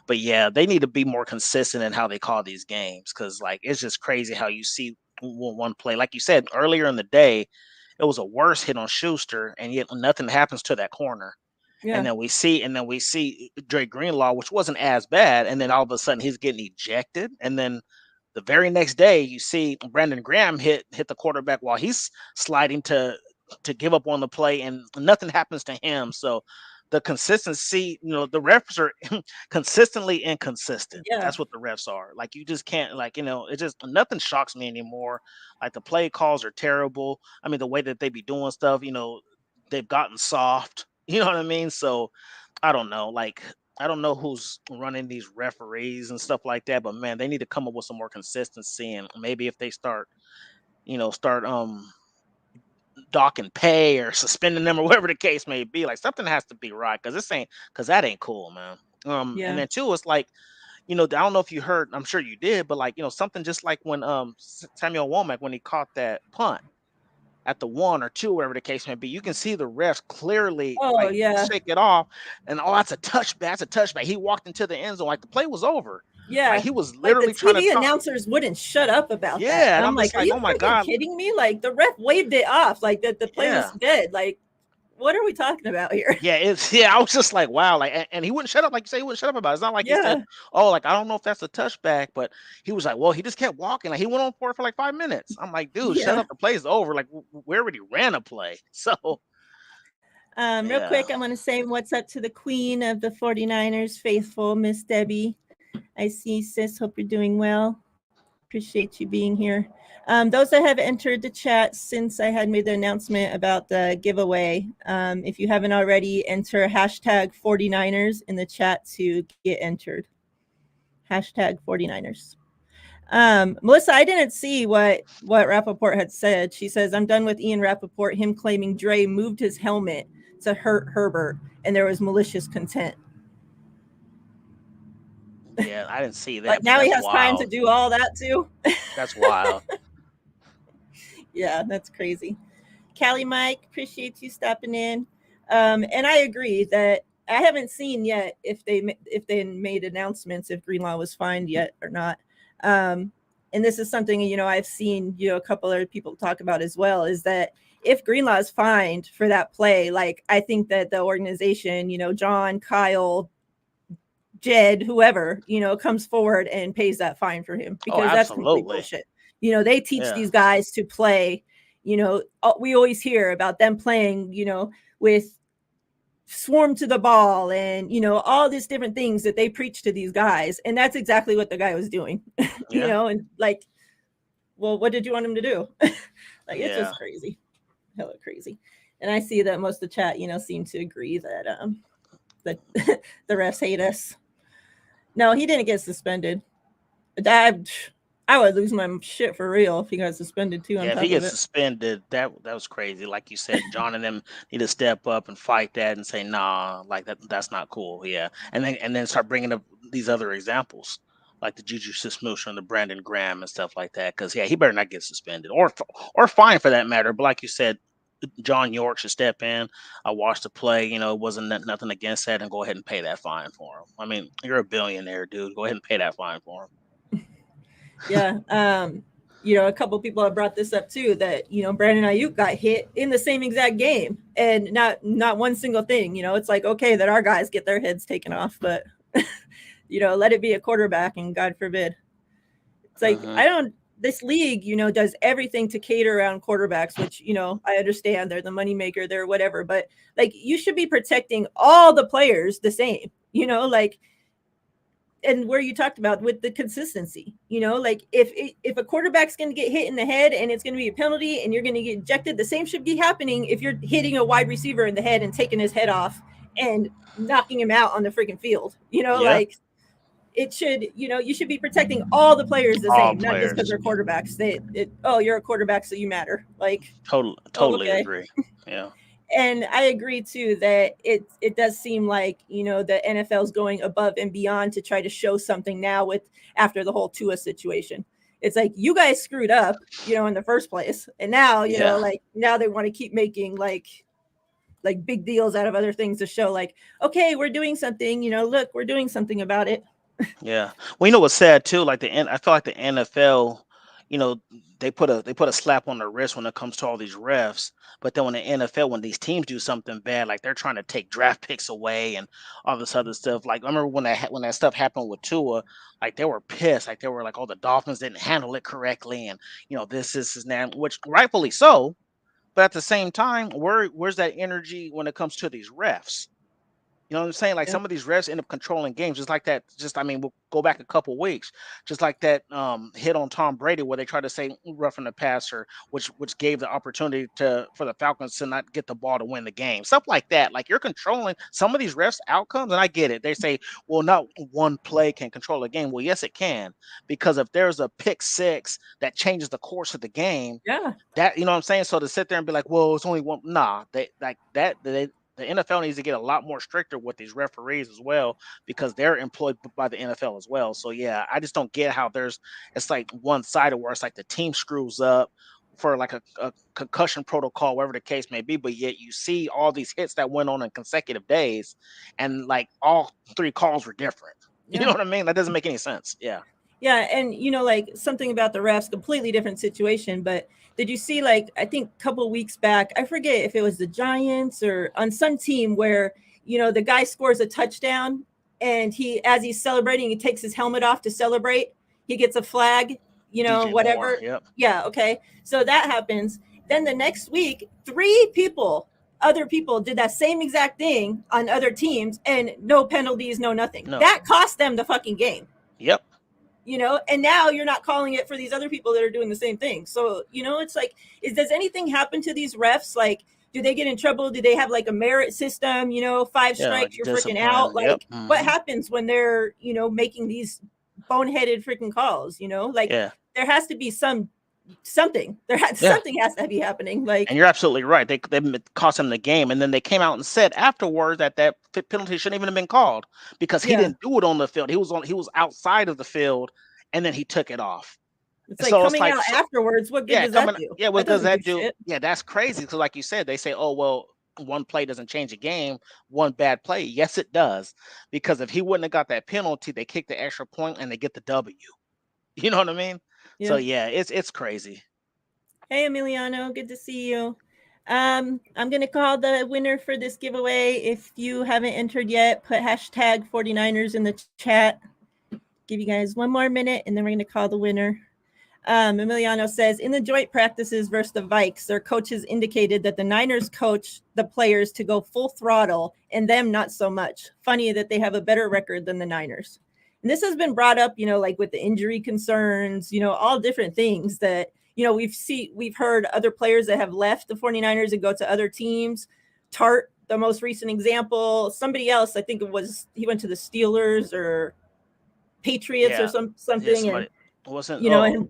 But yeah, they need to be more consistent in how they call these games, because like it's just crazy how you see one play, like you said earlier in the day, it was a worse hit on Schuster, and yet nothing happens to that corner. Yeah. And then we see Drake Greenlaw, which wasn't as bad, and then all of a sudden he's getting ejected, and then the very next day you see Brandon Graham hit the quarterback while he's sliding to give up on the play, and nothing happens to him. So the consistency, the refs are consistently inconsistent. Yeah. That's what the refs are. Like, you just can't, like, it just, nothing shocks me anymore. Like, the play calls are terrible. I mean, the way that they be doing stuff, they've gotten soft. You know what I mean? So I don't know. Like, I don't know who's running these referees and stuff like that, but man, they need to come up with some more consistency. And maybe if they start docking pay or suspending them or whatever the case may be, like, something has to be right, because that ain't cool, man. And then too, it's like, I don't know if you heard, I'm sure you did, but like, something just like when Samuel Womack, when he caught that punt at the 1 or 2, whatever the case may be, you can see the refs clearly shake it off, and that's a touchback. That's a touchback. He walked into the end zone like the play was over. Yeah, like, he was literally trying to. The announcers wouldn't shut up about that. Yeah, and I'm like, are you oh my god, kidding me? Like, the ref waved it off, like that the play was dead. Like, what are we talking about here? Yeah, I was just like, wow, like, and he wouldn't shut up. Like you say, he wouldn't shut up about it. It's not like he said, oh, like, I don't know if that's a touchback, but he was like, well, he just kept walking. Like, he went on for it for like 5 minutes. I'm like, dude, shut up. The play's over. Like, we already ran a play. So Real quick, I want to say what's up to the queen of the 49ers, faithful, Miss Debbie. I see, sis. Hope you're doing well. Appreciate you being here. Those that have entered the chat since I had made the announcement about the giveaway, if you haven't already, enter hashtag 49ers in the chat to get entered. Hashtag 49ers. Melissa, I didn't see what Rappaport had said. She says, I'm done with Ian Rappaport, him claiming Dre moved his helmet to hurt Herbert and there was malicious content. Yeah, I didn't see that. Like now he has time to do all that too. That's wild. Yeah, that's crazy. Callie Mike, appreciate you stopping in. And I agree that I haven't seen yet if they made announcements if Greenlaw was fined yet or not. And this is something, I've seen, a couple other people talk about as well, is that if Greenlaw is fined for that play, like I think that the organization, John, Kyle, Jed, whoever, comes forward and pays that fine for him, because that's complete bullshit. They teach these guys to play, we always hear about them playing, with swarm to the ball and, all these different things that they preach to these guys. And that's exactly what the guy was doing, and like, well, what did you want him to do? It's just crazy. Hella crazy. And I see that most of the chat, seem to agree that, that the refs hate us. No, he didn't get suspended. I would lose my shit for real if he got suspended too. Yeah, if he gets suspended, that was crazy. Like you said, John and them need to step up and fight that and say, nah, like that's not cool. Yeah, and then start bringing up these other examples, like the Juju Smith-Schuster and the Brandon Graham and stuff like that. Because he better not get suspended or fined for that matter. But like you said, John York should step in. I watched the play. It wasn't nothing against that, and go ahead and pay that fine for him. I mean, you're a billionaire, dude. Go ahead and pay that fine for him. Yeah. A couple people have brought this up too, that, Brandon Ayuk got hit in the same exact game and not one single thing. It's like, okay, that our guys get their heads taken off, but, let it be a quarterback, and God forbid. It's like, this league, does everything to cater around quarterbacks, which, I understand they're the moneymaker, they're whatever, but like, you should be protecting all the players the same, and where you talked about with the consistency, like if a quarterback's going to get hit in the head and it's going to be a penalty and you're going to get ejected, the same should be happening if you're hitting a wide receiver in the head and taking his head off and knocking him out on the freaking field, like it should, you should be protecting all the players the same, not just because they're quarterbacks. You're a quarterback, so you matter. Like totally agree. Yeah. And I agree too that it does seem like, the NFL is going above and beyond to try to show something now after the whole Tua situation. It's like, you guys screwed up, in the first place. And now, now they want to keep making like big deals out of other things to show like, okay, we're doing something, look, we're doing something about it. Yeah. Well, what's sad too, I feel like the NFL, they put a slap on the wrist when it comes to all these refs. But then when the NFL, when these teams do something bad, like they're trying to take draft picks away and all this other stuff. Like I remember when that stuff happened with Tua, like they were pissed. Like they were like, oh, the Dolphins didn't handle it correctly, and this is now, which rightfully so. But at the same time, where's that energy when it comes to these refs? You know what I'm saying? Like some of these refs end up controlling games, just like that. We'll go back a couple weeks, just like that hit on Tom Brady where they tried to say roughing the passer, which gave the opportunity for the Falcons to not get the ball to win the game. Stuff like that. Like you're controlling some of these refs' outcomes, and I get it. They say, well, not one play can control a game. Well, yes, it can, because if there's a pick six that changes the course of the game, that you know what I'm saying. So to sit there and be like, well, it's only one, nah, the NFL needs to get a lot more stricter with these referees as well, because they're employed by the NFL as well. So yeah, I just don't get how it's like one-sided where it's like the team screws up for like a concussion protocol, whatever the case may be, but yet you see all these hits that went on in consecutive days, and like all three calls were different. You know what I mean? That doesn't make any sense. Yeah. Yeah, and like something about the refs, completely different situation, but did you see, like, I think a couple of weeks back, I forget if it was the Giants or on some team where, the guy scores a touchdown and as he's celebrating, he takes his helmet off to celebrate. He gets a flag, DJ whatever. Moore, yep. Yeah, okay. So that happens. Then the next week, 3 people other people did that same exact thing on other teams and no penalties, no nothing. No. That cost them the fucking game. Yep. You know, and now you're not calling it for these other people that are doing the same thing. So, you know, it's like, does anything happen to these refs? Like, do they get in trouble? Do they have like a merit system? You know, 5 strikes, you're freaking out. Like, yep. What happens when they're, you know, making these boneheaded freaking calls? You know, like there has to be something. Something has to be happening. Like, and you're absolutely right. They cost him the game, and then they came out and said afterwards that penalty shouldn't even have been called because he didn't do it on the field. He was outside of the field, and then he took it off. It's like coming out afterwards. What good does that do? Yeah, what does that do? Shit. Yeah, that's crazy. Because like you said, they say, oh well, one play doesn't change a game. One bad play, yes, it does. Because if he wouldn't have got that penalty, they kick the extra point and they get the W. You know what I mean? Yeah. So yeah, it's crazy. Hey Emiliano, good to see you. I'm gonna call the winner for this giveaway. If you haven't entered yet, put hashtag 49ers in the chat. Give you guys 1 more minute and then we're gonna call the winner. Emiliano says, in the joint practices versus the Vikes, their coaches indicated that the Niners coach the players to go full throttle and them not so much. Funny that they have a better record than the Niners. And this has been brought up, you know, like with the injury concerns, you know, all different things that, you know, we've heard other players that have left the 49ers and go to other teams. Tart, the most recent example, somebody else, I think he went to the Steelers or Patriots or something. Yeah, wasn't, you know, and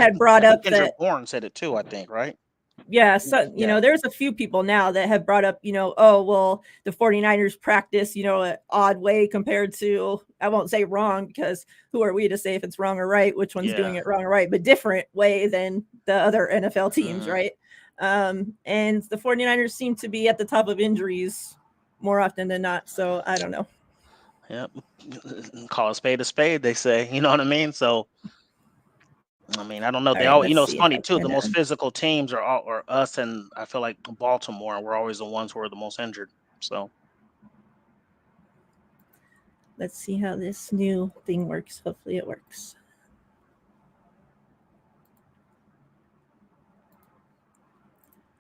had brought up that Bourne said it too, I think, right? Yeah. So, you know, there's a few people now that have brought up, you know, oh, well, the 49ers practice, you know, an odd way compared to, I won't say wrong because who are we to say if it's wrong or right, which one's doing it wrong or right, but different way than the other NFL teams, right? And the 49ers seem to be at the top of injuries more often than not. So I don't know. Yeah. Call a spade, they say, you know what I mean? So, I mean, I don't know. They all, you know, it's funny too. The most physical teams are us, and I feel like Baltimore, and we're always the ones who are the most injured. So let's see how this new thing works. Hopefully it works.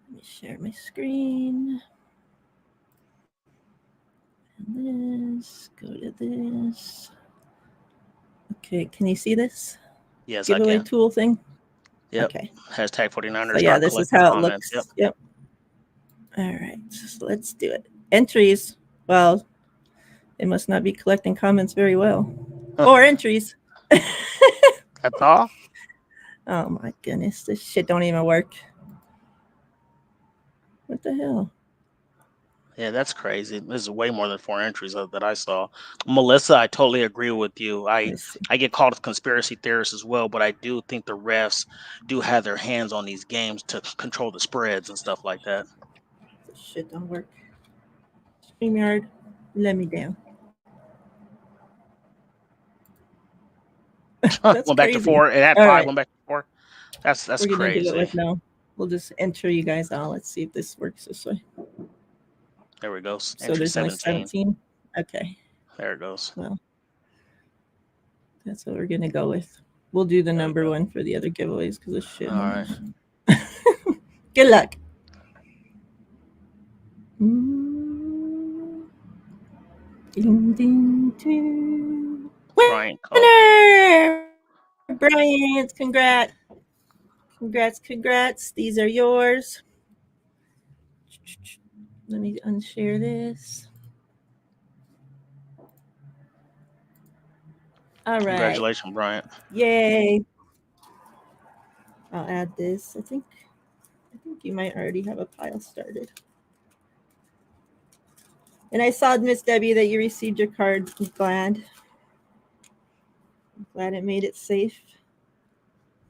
Let me share my screen. And this, go to this. Okay, can you see this? Yes, giveaway I can. Tool thing. Yep. Okay. Hashtag 49ers. So yeah, this is how it looks. Yep. All right, so let's do it. Entries. Well, they must not be collecting comments very well. Or entries. That's all? Oh my goodness, this shit don't even work. What the hell? Yeah, that's crazy. This is way more than 4 entries that I saw. Melissa, I totally agree with you. I get called a conspiracy theorist as well, but I do think the refs do have their hands on these games to control the spreads and stuff like that. This shit don't work. StreamYard, let me down. Went back to 4. It had 5. Right. Went back to 4. That's We're crazy. Do it with no. We'll just enter you guys out. Let's see if this works this way. There we go. So there's 17. Okay. There it goes. Well, that's what we're gonna go with. We'll do the number 1 for the other giveaways because this shit. All right. Good luck. Ding ding ding. Winner! Brilliant! Congrats! These are yours. Let me unshare this. All right. Congratulations, Bryant. Yay. I'll add this. I think you might already have a pile started. And I saw, Miss Debbie, that you received your card. I'm glad it made it safe.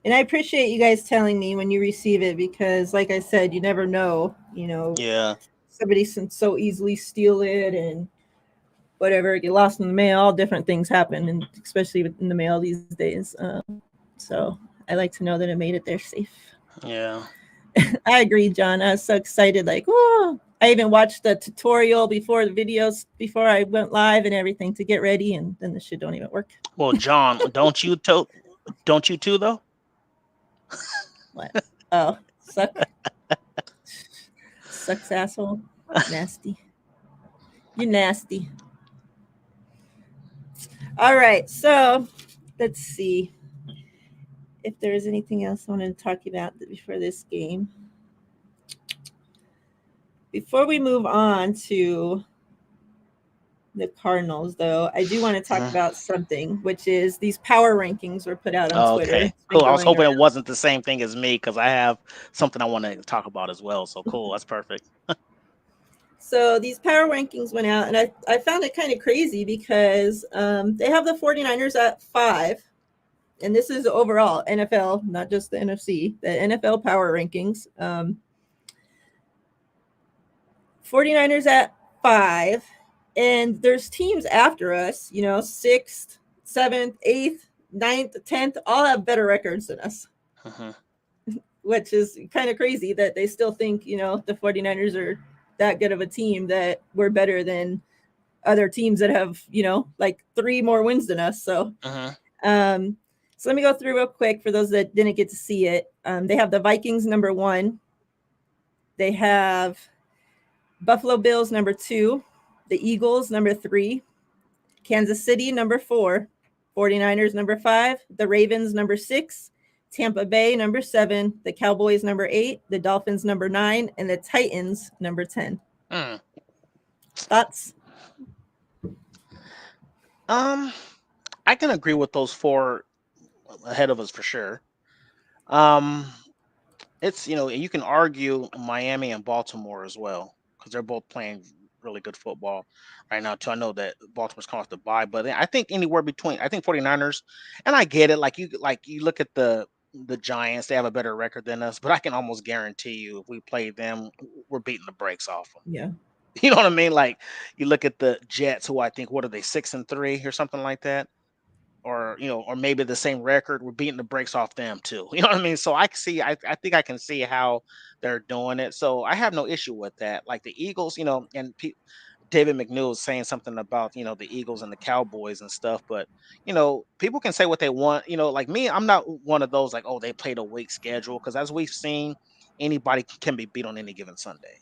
And I appreciate you guys telling me when you receive it because, like I said, you never know, you know. Yeah. Somebody can so easily steal it and whatever, get lost in the mail. All different things happen, and especially in the mail these days. So I like to know that it made it there safe. Yeah. I agree, John. I was so excited. Like, whoa. I even watched the tutorial before the videos, before I went live and everything to get ready, and then the shit don't even work. Well, John, don't you too, though? What? Oh, sucks, asshole. Nasty. You nasty. All right. So let's see if there is anything else I wanted to talk about before this game. Before we move on to the Cardinals, though, I do want to talk about something, which is these power rankings were put out on Twitter. Okay, It's been cool. I was going hoping it around. wasn't the same thing as me because I have something I want to talk about as well. So cool. That's perfect. So these power rankings went out, and I found it kind of crazy because they have the 49ers at 5. And this is overall NFL, not just the NFC, the NFL power rankings. 49ers at 5. And there's teams after us, 6th, 7th, 8th, 9th, 10th, all have better records than us, which is kind of crazy that they still think, the 49ers are that good of a team that we're better than other teams that have, like 3 more wins than us. So, so let me go through real quick for those that didn't get to see it. They have the Vikings number 1. They have Buffalo Bills number 2. The Eagles number 3. Kansas City number 4. 49ers number 5. The Ravens number 6. Tampa Bay number 7. The Cowboys number 8. The Dolphins number 9. And the Titans number 10. Thoughts? I can agree with those 4 ahead of us for sure. It's you can argue Miami and Baltimore as well because they're both playing really good football right now too. I know that Baltimore's coming off the bye, but I think anywhere between I think 49ers, and I get it. Like you look at the Giants, they have a better record than us, but I can almost guarantee you if we play them, we're beating the brakes off them. Yeah. You know what I mean? Like you look at the Jets, who I think what are they 6-3 or something like that, or maybe the same record. We're beating the brakes off them too. You know what I mean? So I think I can see how they're doing it. So I have no issue with that. Like the Eagles, and David McNeil was saying something about the Eagles and the Cowboys and stuff, but people can say what they want. Like me, I'm not one of those like, oh, they played a weak schedule because as we've seen, anybody can be beat on any given Sunday.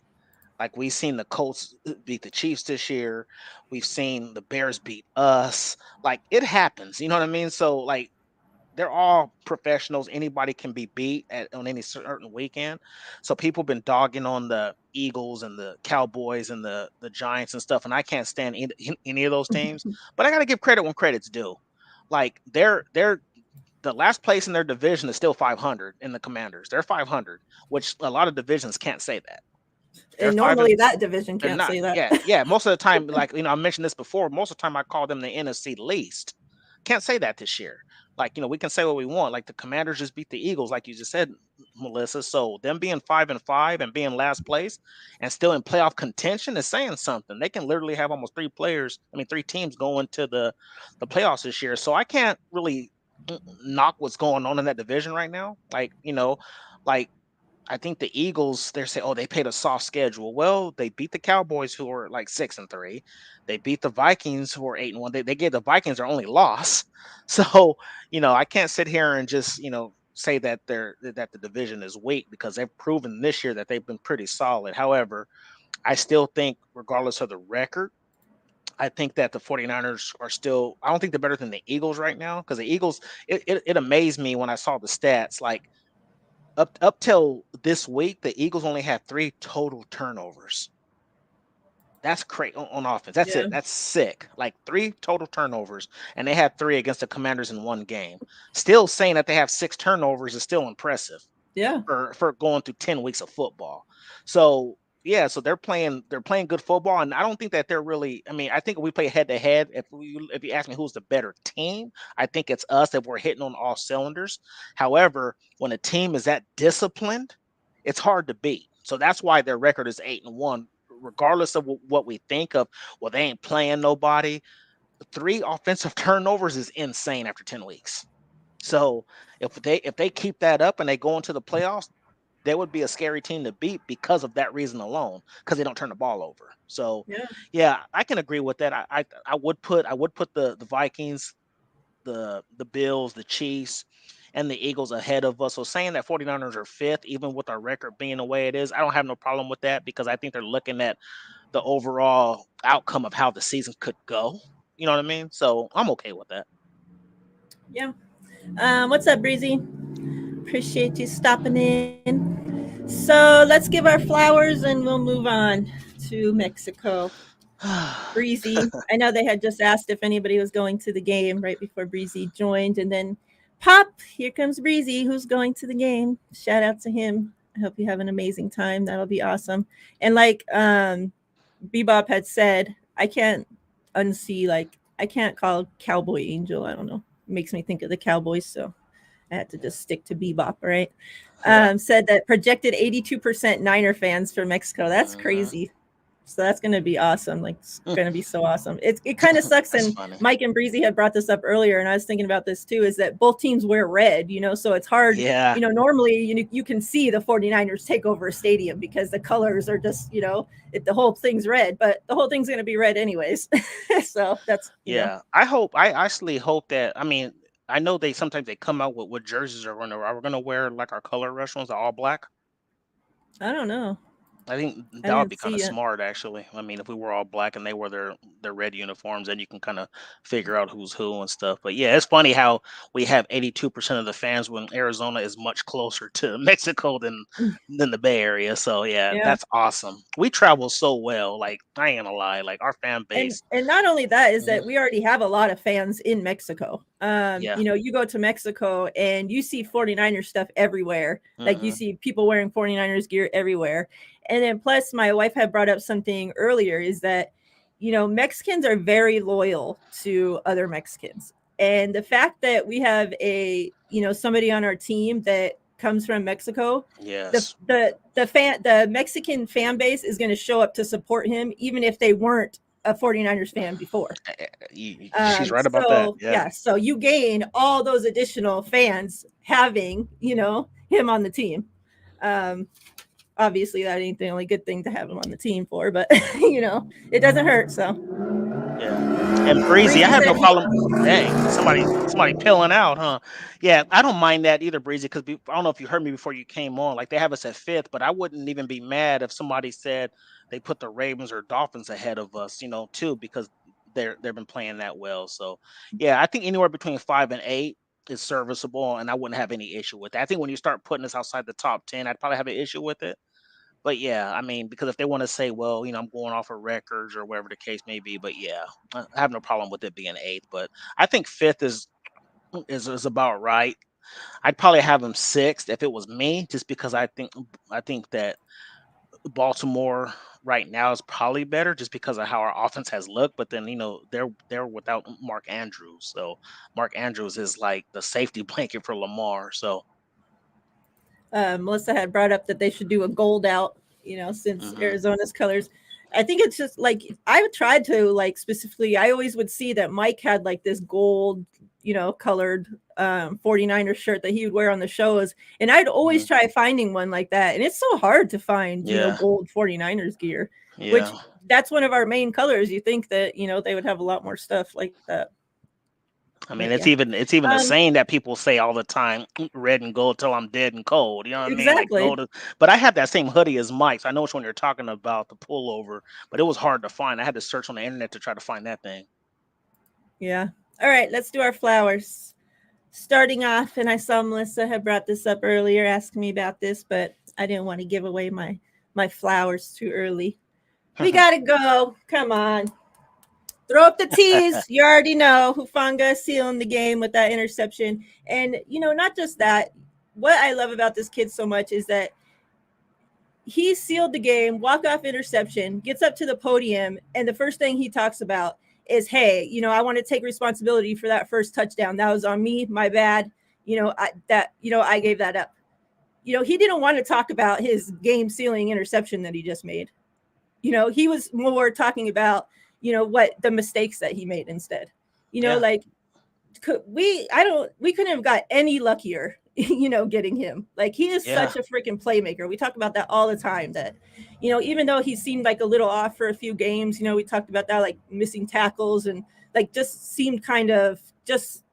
Like we've seen the Colts beat the Chiefs this year. We've seen the Bears beat us. Like it happens. You know what I mean? So like they're all professionals. Anybody can be beat on any certain weekend. So people been dogging on the Eagles and the Cowboys and the Giants and stuff, and I can't stand any of those teams. But I got to give credit when credit's due. Like they're the last place in their division is still 500 in the Commanders. They're 500, which a lot of divisions can't say that. They're And five and normally that division they're can't not. say that. Yeah. Most of the time, like I mentioned this before. Most of the time, I call them the NFC least. Can't say that this year. Like we can say what we want. Like the Commanders just beat the Eagles, like you just said, Melissa. So them being 5-5 and being last place and still in playoff contention is saying something. They can literally have almost 3 teams going to the playoffs this year. So I can't really knock what's going on in that division right now. Like I think the Eagles, they're saying, oh, they played a soft schedule. Well, they beat the Cowboys, who are like 6-3. They beat the Vikings, who are 8-1. They gave the Vikings their only loss. So, I can't sit here and just, say that that the division is weak because they've proven this year that they've been pretty solid. However, I still think, regardless of the record, I think that the 49ers are still, I don't think they're better than the Eagles right now because the Eagles, it amazed me when I saw the stats. Like, up till this week, the Eagles only had 3 total turnovers. That's crazy on offense. That's Yeah. it. That's sick. Like 3 total turnovers, and they had 3 against the Commanders in one game. Still saying that they have 6 turnovers is still impressive Yeah. for going through 10 weeks of football. So yeah, so they're playing good football, and I don't think that they're really. I mean, I think if we play head to head, if you ask me who's the better team, I think it's us if we're hitting on all cylinders. However, when a team is that disciplined, it's hard to beat. So that's why their record is 8-1, regardless of what we think of. Well, they ain't playing nobody. 3 offensive turnovers is insane after 10 weeks. So if they keep that up and they go into the playoffs, they would be a scary team to beat because of that reason alone, because they don't turn the ball over. So Yeah. yeah, I can agree with that. I would put the Vikings, the Bills, the Chiefs, and the Eagles ahead of us. So saying that 49ers are fifth, even with our record being the way it is, I don't have no problem with that because I think they're looking at the overall outcome of how the season could go. You know what I mean? So I'm okay with that. Yeah. What's up, Breezy? Appreciate you stopping in. So let's give our flowers and we'll move on to Mexico. Breezy, I know they had just asked if anybody was going to the game right before Breezy joined, and then pop, here comes Breezy, who's going to the game. Shout out to him. I hope you have an amazing time. That'll be awesome. And like Bebop had said, I can't unsee, like I can't call Cowboy Angel. I don't know. It makes me think of the Cowboys, so I had to just stick to Bebop, right? Yeah. Said that projected 82% Niner fans for Mexico. That's Mhm. crazy. So that's going to be awesome. Like, it's going to be so awesome. It kind of sucks. That's And funny. Mike and Breezy had brought this up earlier, and I was thinking about this too, is that both teams wear red, so it's hard. Yeah. Normally you can see the 49ers take over a stadium because the colors are just, the whole thing's red, but the whole thing's going to be red anyways. So that's, Yeah. I actually hope that, I mean, I know they sometimes they come out with what jerseys are we gonna wear like our color rush ones, the all black? I don't know. I think I that would didn't be kind see of it. smart, actually. I mean, if we were all black and they wore their red uniforms, then you can kind of figure out who's who and stuff. But yeah, it's funny how we have 82% of the fans when Arizona is much closer to Mexico than the Bay Area. So yeah, Yeah. that's awesome. We travel so well. Like I ain't gonna lie, like our fan and base. and not only that is Mhm. that we already have a lot of fans in Mexico. Yeah. You go to Mexico and you see 49ers stuff everywhere. Like you Hmm. see people wearing 49ers gear everywhere. And then plus my wife had brought up something earlier is that Mexicans are very loyal to other Mexicans. And the fact that we have somebody on our team that comes from Mexico, the Yes. the Mexican fan base is going to show up to support him even if they weren't a 49ers fan before. She's right about that. So Yeah. yeah, so you gain all those additional fans having him on the team. Um, Obviously that ain't the only good thing to have him on the team for, but it doesn't hurt. So Yeah. And Breezy, I Breezy have no said, problem. Dang, somebody pilling out, huh? Yeah, I don't mind that either, Breezy, because I don't know if you heard me before you came on. Like they have us at fifth, but I wouldn't even be mad if somebody said they put the Ravens or Dolphins ahead of us, too, because they've been playing that well. So yeah, I think anywhere between 5 and 8 is serviceable, and I wouldn't have any issue with that. I think when you start putting us outside the top 10, I'd probably have an issue with it. But yeah, I mean, because if they want to say, well, I'm going off of records or whatever the case may be, but yeah, I have no problem with it being eighth. But I think fifth is about right. I'd probably have them sixth if it was me, just because I think that Baltimore right now is probably better just because of how our offense has looked. But then they're without Mark Andrews, so Mark Andrews is like the safety blanket for Lamar. So Melissa had brought up that they should do a gold out, since mhm, Arizona's colors. I think it's just like I tried to like specifically. I always would see that Mike had like this gold, colored 49er shirt that he would wear on the shows, and I'd always mhm, try finding one like that. And it's so hard to find, yeah, gold 49ers gear, which yeah. that's one of our main colors. You think that they would have a lot more stuff like that, I mean, but it's yeah, even a um, saying that people say all the time, red and gold till I'm dead and cold. You know what I mean? Like exactly. gold but I had that same hoodie as Mike, so I know which one you're talking about, the pullover, but it was hard to find. I had to search on the internet to try to find that thing. Yeah. All right, let's do our flowers. Starting off, and I saw Melissa had brought this up earlier, asking me about this, but I didn't want to give away my flowers too early. We gotta go. Come on. Throw up the tees. You already know Hufanga sealing the game with that interception. And not just that. What I love about this kid so much is that he sealed the game, walk-off interception, gets up to the podium, and the first thing he talks about is, hey, I want to take responsibility for that first touchdown. That was on me, my bad. I gave that up. He didn't want to talk about his game-sealing interception that he just made. He was more talking about, what the mistakes that he made instead. Yeah, Like we couldn't have got any luckier, getting him. Like he is yeah, such a freaking playmaker. We talk about that all the time that, even though he seemed like a little off for a few games, we talked about that, like missing tackles and like just seemed kind of just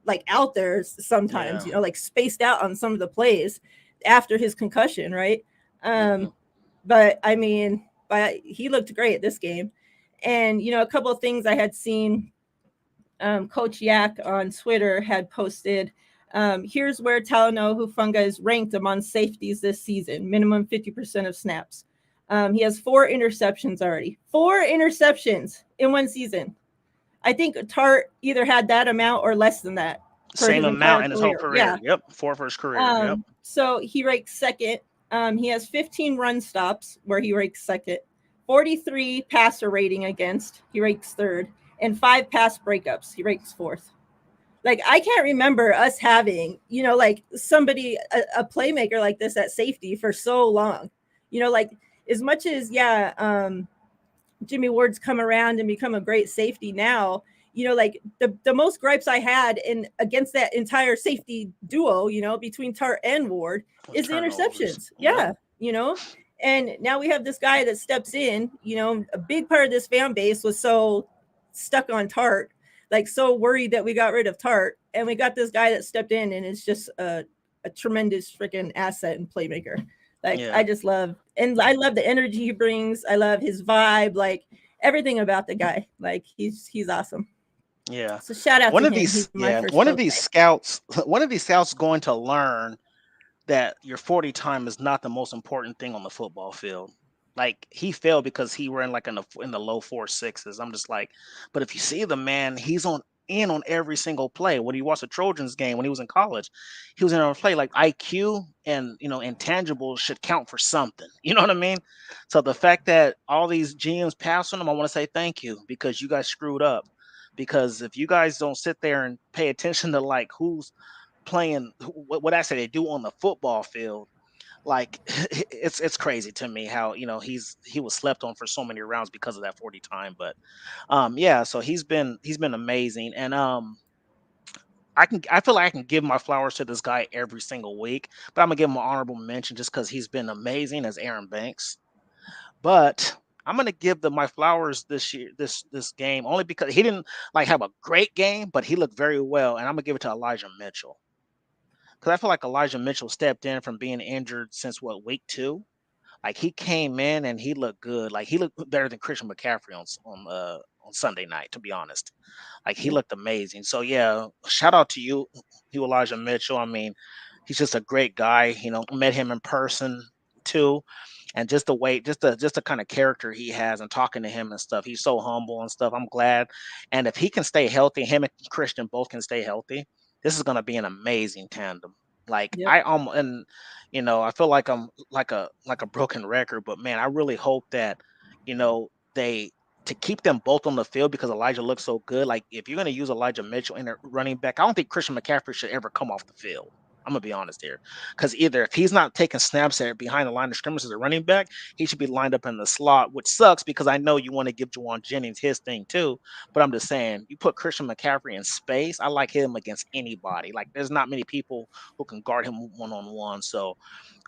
like out there sometimes, Yeah. like spaced out on some of the plays after his concussion, right? Hmm. But I mean, but he looked great this game. And a couple of things I had seen, Coach Yak on Twitter had posted. Here's where Talanoa Hufanga is ranked among safeties this season, minimum 50% of snaps. He has 4 interceptions already. 4 interceptions in one season. I think Tart either had that amount or less than that for Same his entire amount in his whole career. Yeah. career. Yep. 4 for his career. Yep. So he ranks second. He has 15 run stops where he ranks second, 43 passer rating against, he ranks third, and 5 pass breakups, he ranks fourth. Like, I can't remember us having, like somebody, a playmaker like this at safety for so long. Like, as much as, Jimmy Ward's come around and become a great safety now, like the most gripes I had in against that entire safety duo, between Tart and Ward is the Turnovers. interceptions. Yep. Yeah, and now we have this guy that steps in, a big part of this fan base was so stuck on Tart, like so worried that we got rid of Tart, and we got this guy that stepped in and is just a tremendous freaking asset and playmaker. Like, Yeah. I just love, and I love the energy he brings. I love his vibe, like everything about the guy. Like, he's awesome. Yeah. So shout out One to of him. these, He's my yeah, first one of coach. these scouts, one of these scouts is going to learn that your 40 time is not the most important thing on the football field. Like, he failed because he ran like in the low 4.6s. I'm just like, but if you see the man, he's on every single play. When you watch the Trojans game when he was in college, he was in on a play. Like, IQ and intangibles should count for something. You know what I mean? So the fact that all these GMs pass on him, I want to say thank you, because you guys screwed up. Because if you guys don't sit there and pay attention to like who's playing, what I say they do on the football field, like, it's crazy to me how he was slept on for so many rounds because of that 40 time. But yeah, so he's been amazing. And I feel like I can give my flowers to this guy every single week, but I'm gonna give him an honorable mention just because he's been amazing, as Aaron Banks. But I'm gonna give my flowers this year, this game, only because he didn't like have a great game, but he looked very well, and I'm gonna give it to Elijah Mitchell, because I feel like Elijah Mitchell stepped in from being injured since what, week 2. Like, he came in and he looked good. Like, he looked better than Christian McCaffrey on Sunday night, to be honest. Like, he Yep. looked amazing. So yeah, shout out to you Elijah Mitchell. I mean, he's just a great guy. Met him in person too, and just the way, just the kind of character he has, and talking to him and stuff. He's so humble and stuff. I'm glad, and if he can stay healthy, him and Christian both can stay healthy, this is going to be an amazing tandem. Like, Yep. and I feel like I'm like a broken record, but man, I really hope that they to keep them both on the field, because Elijah looks so good. Like, if you're going to use Elijah Mitchell in a running back, I don't think Christian McCaffrey should ever come off the field. I'm gonna be honest here, because either if he's not taking snaps there behind the line of scrimmage as a running back, he should be lined up in the slot, which sucks because I know you want to give Juwan Jennings his thing too. But I'm just saying, you put Christian McCaffrey in space, I like him against anybody. Like, there's not many people who can guard him one on one. So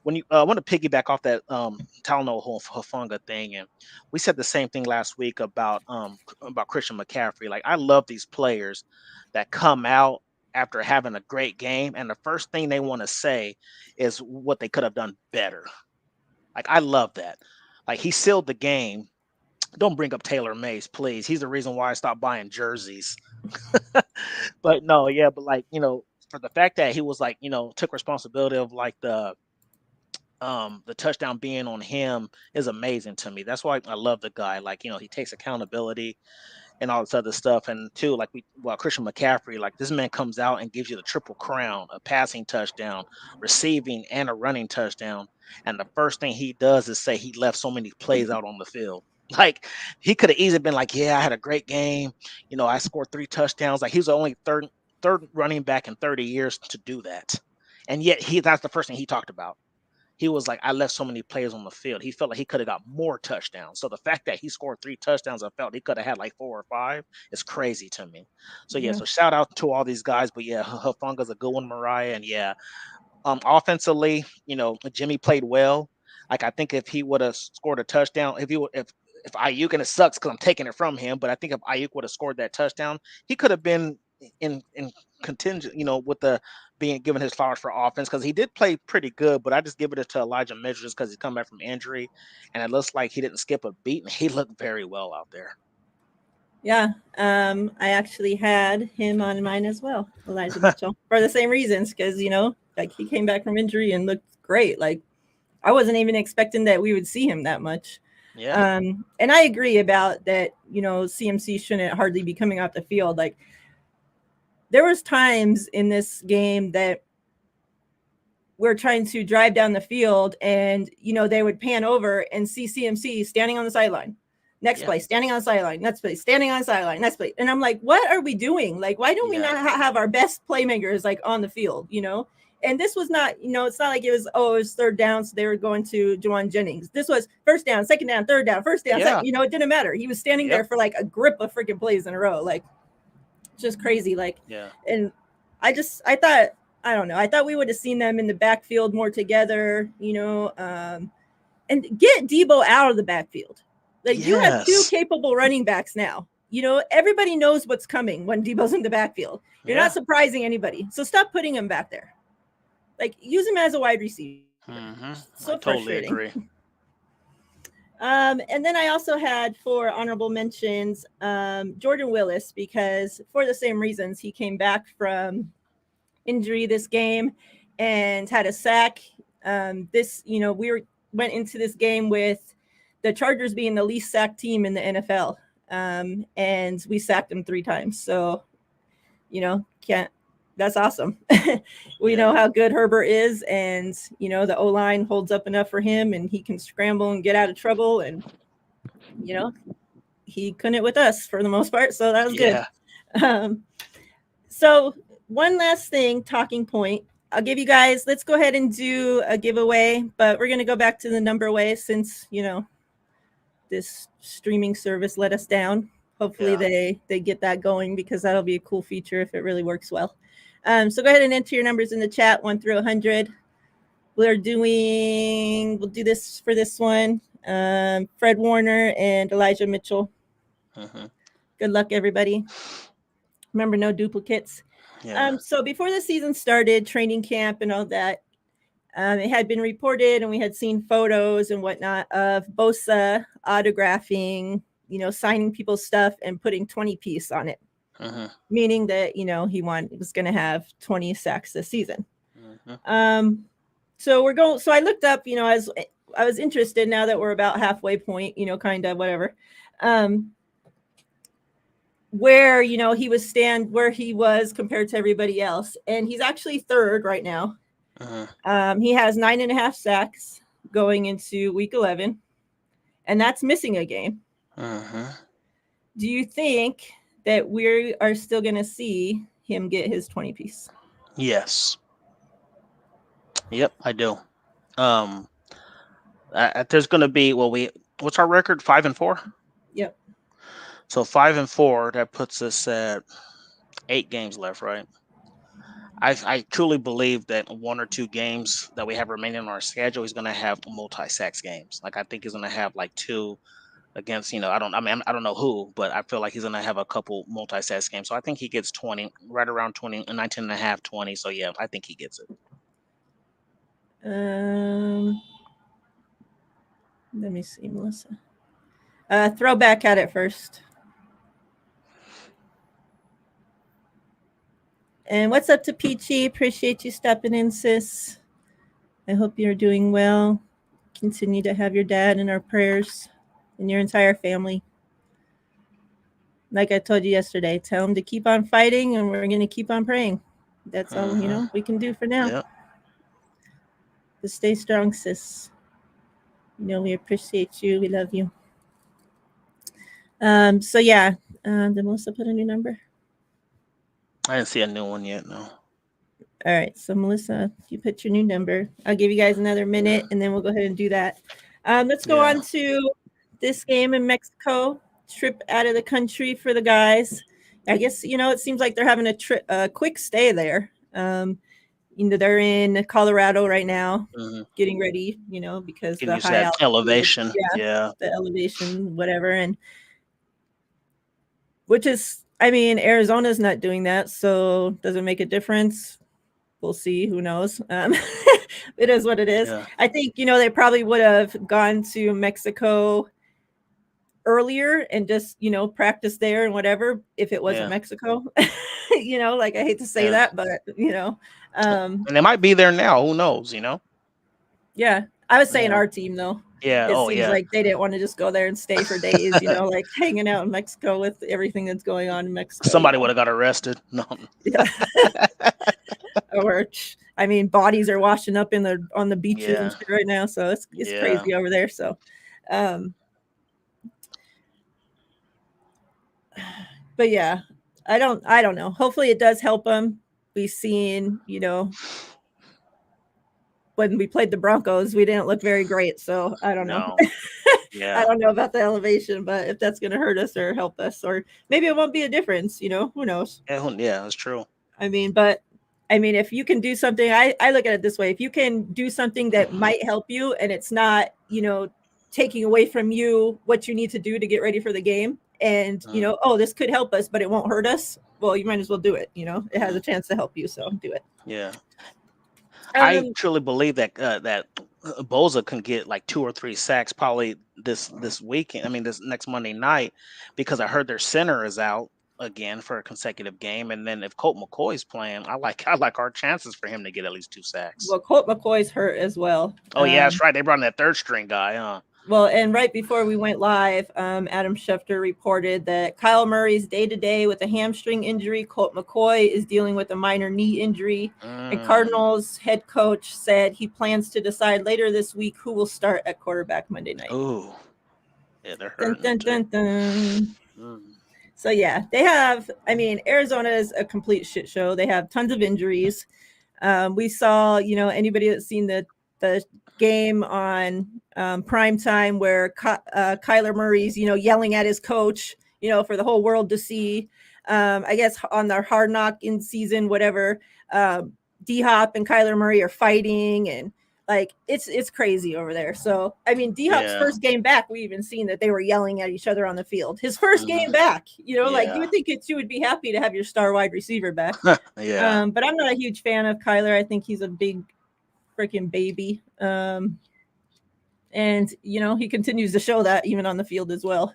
when you I want to piggyback off that Talanoa Hufanga thing, and we said the same thing last week about Christian McCaffrey. Like, I love these players that come out after having a great game, and the first thing they want to say is what they could have done better. Like, I love that. Like, he sealed the game. Don't bring up Taylor Mays, please. He's the reason why I stopped buying jerseys. But no, yeah, but like, for the fact that he was like, took responsibility of like the touchdown being on him is amazing to me. That's why I love the guy. Like, he takes accountability and all this other stuff. And too, like, Christian McCaffrey, like, this man comes out and gives you the triple crown: a passing touchdown, receiving, and a running touchdown. And the first thing he does is say he left so many plays out on the field. Like, he could have easily been like, yeah, I had a great game. I scored 3 touchdowns. Like, he was the only third running back in 30 years to do that. And yet that's the first thing he talked about. He was like, I left so many players on the field. He felt like he could have got more touchdowns. So the fact that he scored 3 touchdowns, I felt he could have had like 4 or 5, is crazy to me. So yeah, Yeah. so shout out to all these guys. But yeah, Hufunga's a good one, Miriah. And yeah, offensively, Jimmy played well. Like, I think if he would have scored a touchdown, if Ayuk, and it sucks because I'm taking it from him, but I think if Ayuk would have scored that touchdown, he could have been in contingent, with the being given his flowers for offense, because he did play pretty good, but I just give it to Elijah Mitchell just because he's come back from injury, and it looks like he didn't skip a beat, and he looked very well out there. Yeah, I actually had him on mine as well, Elijah Mitchell, for the same reasons, because like he came back from injury and looked great. Like I wasn't even expecting that we would see him that much. Yeah. And I agree about that. CMC shouldn't hardly be coming off the field. Like there was times in this game that we're trying to drive down the field, and they would pan over and see CMC standing on the sideline. Next play, standing on the sideline. Next play, standing on the sideline. Next play. And I'm like, what are we doing? Like, why don't we not have our best playmakers like on the field, And this was not, it's not like it was third down, so they were going to Juwan Jennings. This was first down, second down, third down, first down. Second, it didn't matter. He was standing there for like a grip of freaking plays in a row. Like, just crazy. Like, and I don't know. I thought we would have seen them in the backfield more together, and get Debo out of the backfield. Like you have two capable running backs now. Everybody knows what's coming when Debo's in the backfield. You're not surprising anybody. So stop putting him back there. Like use him as a wide receiver. So I totally agree. And then I also had for honorable mentions Jordan Willis, because for the same reasons he came back from injury this game and had a sack. We went into this game with the Chargers being the least sacked team in the NFL. And we sacked them 3 times. So, that's awesome. We know how good Herbert is, and, the O-line holds up enough for him, and he can scramble and get out of trouble. And, he couldn't with us for the most part. So that was good. So one last thing, talking point. I'll give you guys, let's go ahead and do a giveaway, but we're going to go back to the number way since, this streaming service let us down. Hopefully they get that going, because that'll be a cool feature if it really works well. So go ahead and enter your numbers in the chat, 1 through 100. We'll do this for this one. Fred Warner and Elijah Mitchell. Good luck, everybody. Remember, no duplicates. So before the season started, training camp and all that, it had been reported, and we had seen photos and whatnot of Bosa autographing, signing people's stuff and putting 20-piece on it, meaning that, he was going to have 20 sacks this season. So I looked up, as I was interested, now that we're about halfway point, kind of whatever, where, where he was compared to everybody else. And he's actually third right now. He has 9.5 sacks going into week 11, and that's missing a game. Do you think that we are still going to see him get his 20-piece? Yes. Yep, I do. There's going to be, what's our record? 5-4? Yep. So 5-4, that puts us at 8 games left, right? I truly believe that 1 or 2 games that we have remaining on our schedule, he's going to have multi-sacks games. Like I think he's going to have like 2 against, I don't know who, but I feel like he's going to have a couple multi-sacks games. So I think he gets 20, right around 20, 19.5, 20. So yeah, I think he gets it. Let me see, Melissa. Throw back at it first. And what's up to Peachy? Appreciate you stepping in, sis. I hope you're doing well. Continue to have your dad in our prayers and your entire family. Like I told you yesterday, tell him to keep on fighting, and we're going to keep on praying. That's all, we can do for now. Yep. Just stay strong, sis. We appreciate you. We love you. So yeah, did Melissa put a new number? I didn't see a new one yet, no. All right, so Melissa, you put your new number. I'll give you guys another minute, and then we'll go ahead and do that. Let's go on to this game in Mexico. Trip out of the country for the guys. I guess, it seems like they're having a quick stay there. They're in Colorado right now, getting ready, because the high altitude, elevation. the elevation, whatever. And which is I mean, Arizona's not doing that, so does it make a difference? We'll see. Who knows? It is what it is. Yeah. I think, they probably would have gone to Mexico earlier and just, practice there and whatever if it wasn't Yeah. Mexico. Like I hate to say Yeah. that, but, And they might be there now. Who knows? yeah. I was saying Yeah. our team, though. Yeah. It Oh, seems yeah. like they didn't want to just go there and stay for days, like hanging out in Mexico with everything that's going on in Mexico. Somebody would have got arrested. No. Yeah. Or, I mean, bodies are washing up on the beaches and Yeah. shit right now, so it's Yeah. crazy over there. So, but yeah, I don't know. Hopefully, it does help them. We've seen, when we played the Broncos, we didn't look very great. So I don't know. No. Yeah. I don't know about the elevation, but if that's going to hurt us or help us, or maybe it won't be a difference, who knows? Yeah, that's true. If you can do something, I look at it this way. If you can do something that might help you and it's not, taking away from you what you need to do to get ready for the game and, this could help us, but it won't hurt us. Well, you might as well do it. It has a chance to help you. So do it. Yeah. I truly believe that Boza can get like 2 or 3 sacks probably this weekend. I mean, this next Monday night, because I heard their center is out again for a consecutive game, and then if Colt McCoy's playing, I like our chances for him to get at least 2 sacks. Well, Colt McCoy's hurt as well. Oh yeah, that's right. They brought in that third string guy, huh? Well, and right before we went live, Adam Schefter reported that Kyle Murray's day-to-day with a hamstring injury. Colt McCoy is dealing with a minor knee injury. And Cardinals head coach said he plans to decide later this week who will start at quarterback Monday night. Ooh. Yeah, they're hurting. Dun, dun, dun. So, yeah, they have, Arizona is a complete shit show. They have tons of injuries. We saw, anybody that's seen the game on prime time where Kyler Murray's, yelling at his coach, for the whole world to see. I guess on their Hard Knock in season, whatever, D-Hop and Kyler Murray are fighting, and like it's crazy over there. So D-Hop's first game back, we even seen that they were yelling at each other on the field. His first game back, like you would think you would be happy to have your star wide receiver back. Yeah. But I'm not a huge fan of Kyler. I think he's a big freaking baby. And he continues to show that even on the field as well.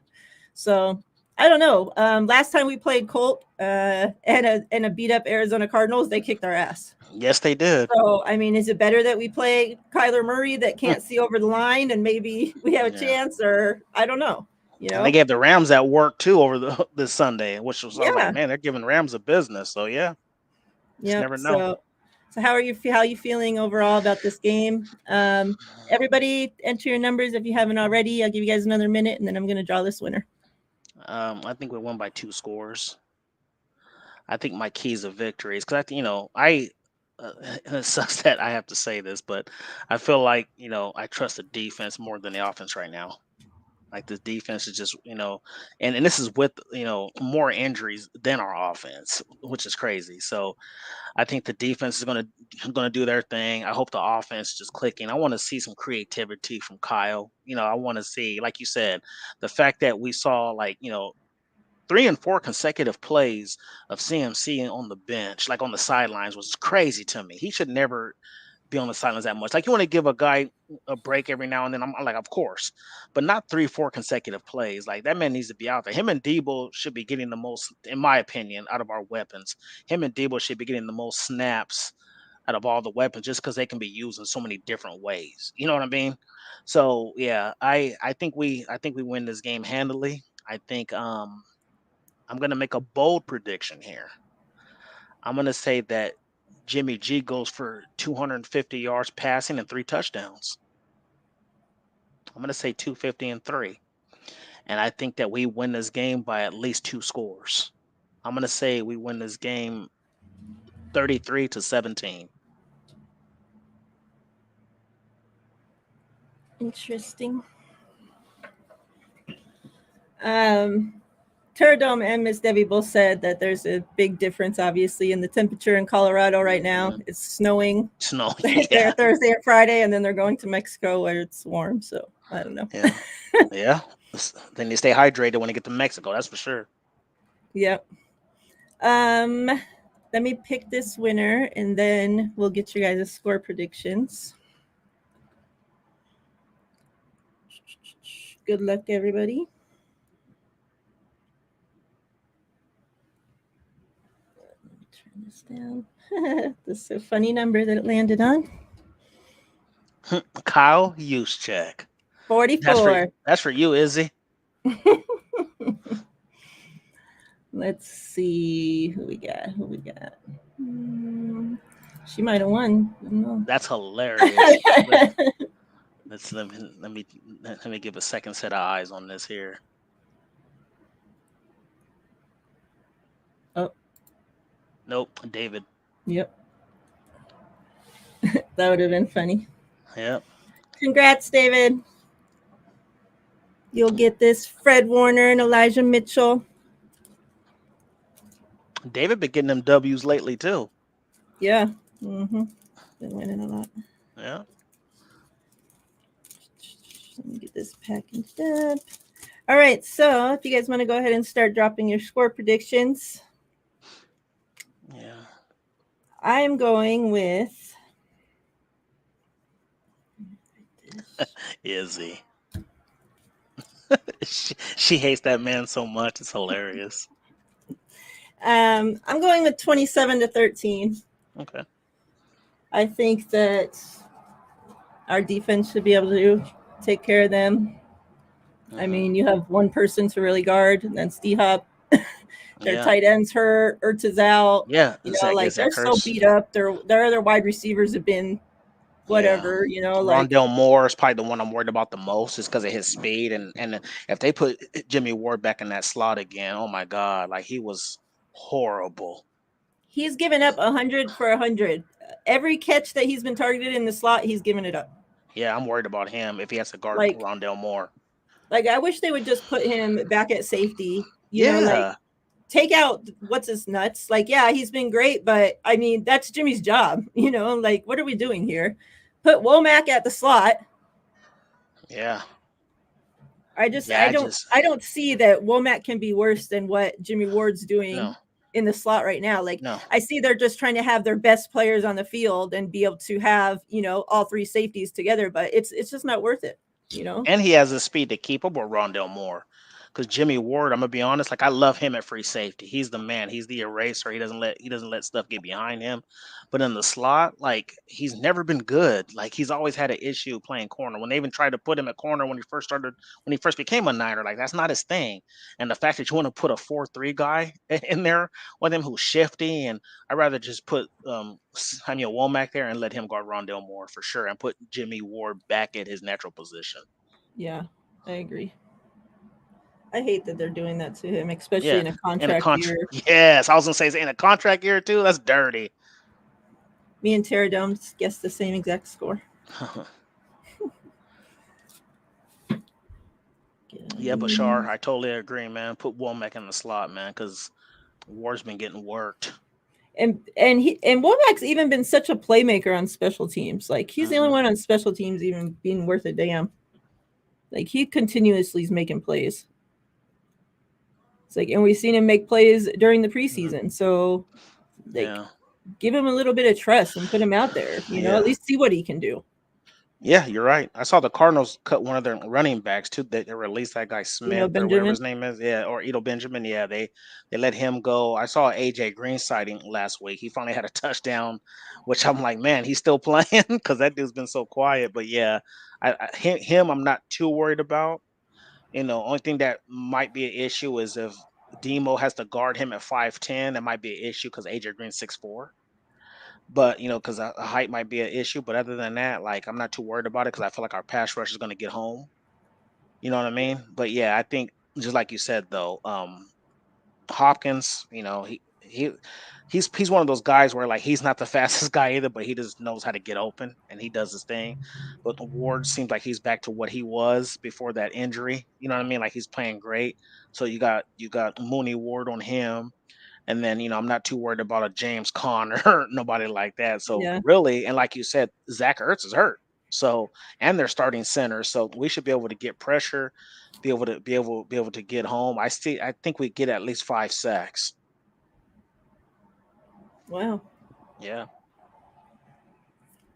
So I don't know. Last time we played Colt and a beat up Arizona Cardinals, they kicked our ass. Yes, they did. So is it better that we play Kyler Murray that can't see over the line and maybe we have a chance, or I don't know. And they gave the Rams that work too over this Sunday, which was I was like, man, they're giving Rams a business. So yeah, never know. So how are you feeling overall about this game? Everybody enter your numbers if you haven't already. I'll give you guys another minute and then I'm going to draw this winner. I think we won by 2 scores. I think my keys of victory is because it sucks that I have to say this, but I feel like, I trust the defense more than the offense right now. Like the defense is just, and this is with, more injuries than our offense, which is crazy. So I think the defense is going to do their thing. I hope the offense is just clicking. I want to see some creativity from Kyle. I want to see, like you said, the fact that we saw 3 and 4 consecutive plays of CMC on the bench, like on the sidelines, was crazy to me. He should never be on the sidelines that much. Like, you want to give a guy a break every now and then. I'm like, of course, but not 3-4 consecutive plays. Like, that man needs to be out there. Him and Debo should be getting the most, in my opinion, out of our weapons. Him and Debo should be getting the most snaps out of all the weapons, just because they can be used in so many different ways. You know what I mean? So yeah, I think we win this game handily. I think I'm gonna make a bold prediction here. I'm gonna say that Jimmy G goes for 250 yards passing and 3 touchdowns. I'm going to say 250 and 3. And I think that we win this game by at least 2 scores. I'm going to say we win this game 33-17. Interesting. Terradome and Miss Debbie both said that there's a big difference, obviously, in the temperature in Colorado right now. Mm-hmm. It's snowing. Yeah. Thursday and Friday, and then they're going to Mexico where it's warm. So I don't know. Yeah. Then they stay hydrated when they get to Mexico. That's for sure. Yep. Let me pick this winner, and then we'll get you guys' score predictions. Good luck, everybody. Let me turn this down. This is a funny number that it landed on. Kyle Juszczyk. 44. That's for you, Izzy. Let's see who we got. She might have won. I don't know. That's hilarious. Let me give a second set of eyes on this here. Oh. Nope, David. Yep. That would have been funny. Yep. Congrats, David. You'll get this Fred Warner and Elijah Mitchell. David been getting them W's lately too. Yeah. Mm-hmm. Been winning a lot. Yeah. Let me get this packaged up. All right. So if you guys want to go ahead and start dropping your score predictions. Yeah. I am going with Izzy. she hates that man so much. It's hilarious. I'm going with 27-13. Okay. I think that our defense should be able to take care of them. Mm-hmm. I mean, you have one person to really guard, and then D-Hop. Their tight ends hurt. Ertz is out. Yeah, you know, like they're so beat up. Their other wide receivers have been whatever. You know, like Rondale Moore is probably the one I'm worried about the most, is because of his speed, and if they put Jimmy Ward back in that slot again, oh my God, like he was horrible. He's given up 100 for 100. Every catch that he's been targeted in the slot, he's given it up. Yeah, I'm worried about him if he has to guard Rondale Moore. Like I wish they would just put him back at safety. You know, like take out what's his nuts. Like, yeah, he's been great, but I mean, that's Jimmy's job. You know, like what are we doing here? Put Womack at the slot. Yeah. I don't see that Womack can be worse than what Jimmy Ward's doing in the slot right now. Like I see they're just trying to have their best players on the field and be able to have, you know, all three safeties together, but it's just not worth it, you know. And he has the speed to keep up with Rondale Moore. Because Jimmy Ward, I'm gonna be honest, like I love him at free safety. He's the man. He's the eraser. He doesn't let stuff get behind him. But in the slot, like he's never been good. Like he's always had an issue playing corner. When they even tried to put him at corner when he first became a Niner, like that's not his thing. And the fact that you want to put a 4-3 guy in there with him who's shifty, and I'd rather just put Samuel Womack there and let him guard Rondale Moore for sure, and put Jimmy Ward back at his natural position. Yeah, I agree. I hate that they're doing that to him, especially in a contract year. Yes, I was gonna say in a contract year too. That's dirty. Me and Tara Domes guessed the same exact score. Yeah, Bashar, I totally agree, man. Put Womack in the slot, man, because Ward's been getting worked. And Womack's even been such a playmaker on special teams. Like he's the only one on special teams even being worth a damn. Like he continuously is making plays. It's like, and we've seen him make plays during the preseason. So like give him a little bit of trust and put him out there, you know, at least see what he can do. Yeah, you're right. I saw the Cardinals cut one of their running backs too. They released that guy Smith or whatever his name is. Yeah, or Edo Benjamin. Yeah, they let him go. I saw AJ Green sighting last week. He finally had a touchdown, which I'm like, man, he's still playing because that dude's been so quiet. But yeah, him I'm not too worried about. You know, only thing that might be an issue is if Demo has to guard him at 5'10", that might be an issue because AJ Green's 6'4". But, you know, because height might be an issue. But other than that, like, I'm not too worried about it because I feel like our pass rush is going to get home. You know what I mean? But, yeah, I think, just like you said, though, Hopkins, you know, he's one of those guys where, like, he's not the fastest guy either, but he just knows how to get open, and he does his thing. But Ward seems like he's back to what he was before that injury. You know what I mean? Like, he's playing great. So you got Mooney Ward on him. And then, you know, I'm not too worried about a James Conner or nobody like that. So really, and like you said, Zach Ertz is hurt. So, and they're starting center. So we should be able to get pressure, be able to get home. I think we get at least 5 sacks. Wow. Yeah.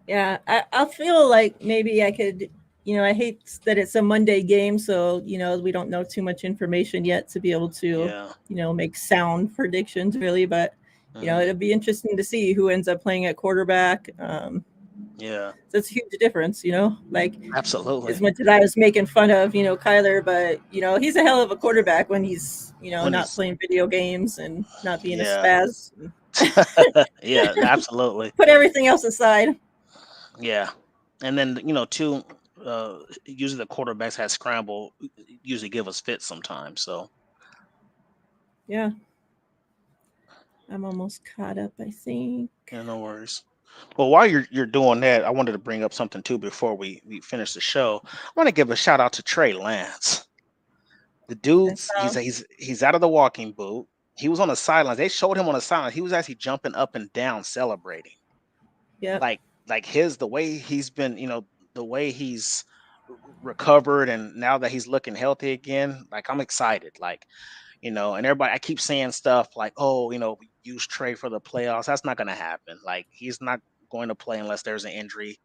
Yeah, I feel like maybe I could, I hate that it's a Monday game, so, we don't know too much information yet to be able to, Yeah. make sound predictions really, but, Hmm. it'll be interesting to see who ends up playing at quarterback. Yeah. That's a huge difference, like as Absolutely. much as I was making fun of, Kyler, but, he's a hell of a quarterback when he's, When not he's playing video games and not being a yeah. spaz. Yeah. Absolutely. Put everything else aside. Yeah. And then too. Usually the quarterbacks has scramble. Usually give us fits sometimes. So Yeah. I'm almost caught up, I think. yeah, no worries. Well, while you're doing that, I wanted to bring up something too before we finish the show. I want to give a shout out to Trey Lance. The That's dude's he's out of the walking boot. He was on the sidelines. They showed him on the sideline. He was actually jumping up and down, celebrating. yep. Like his the way he's been, the way he's recovered, and now that he's looking healthy again. Like I'm excited. Like and everybody, I keep saying stuff like, oh, use Trey for the playoffs. That's not going to happen. Like he's not going to play unless there's an injury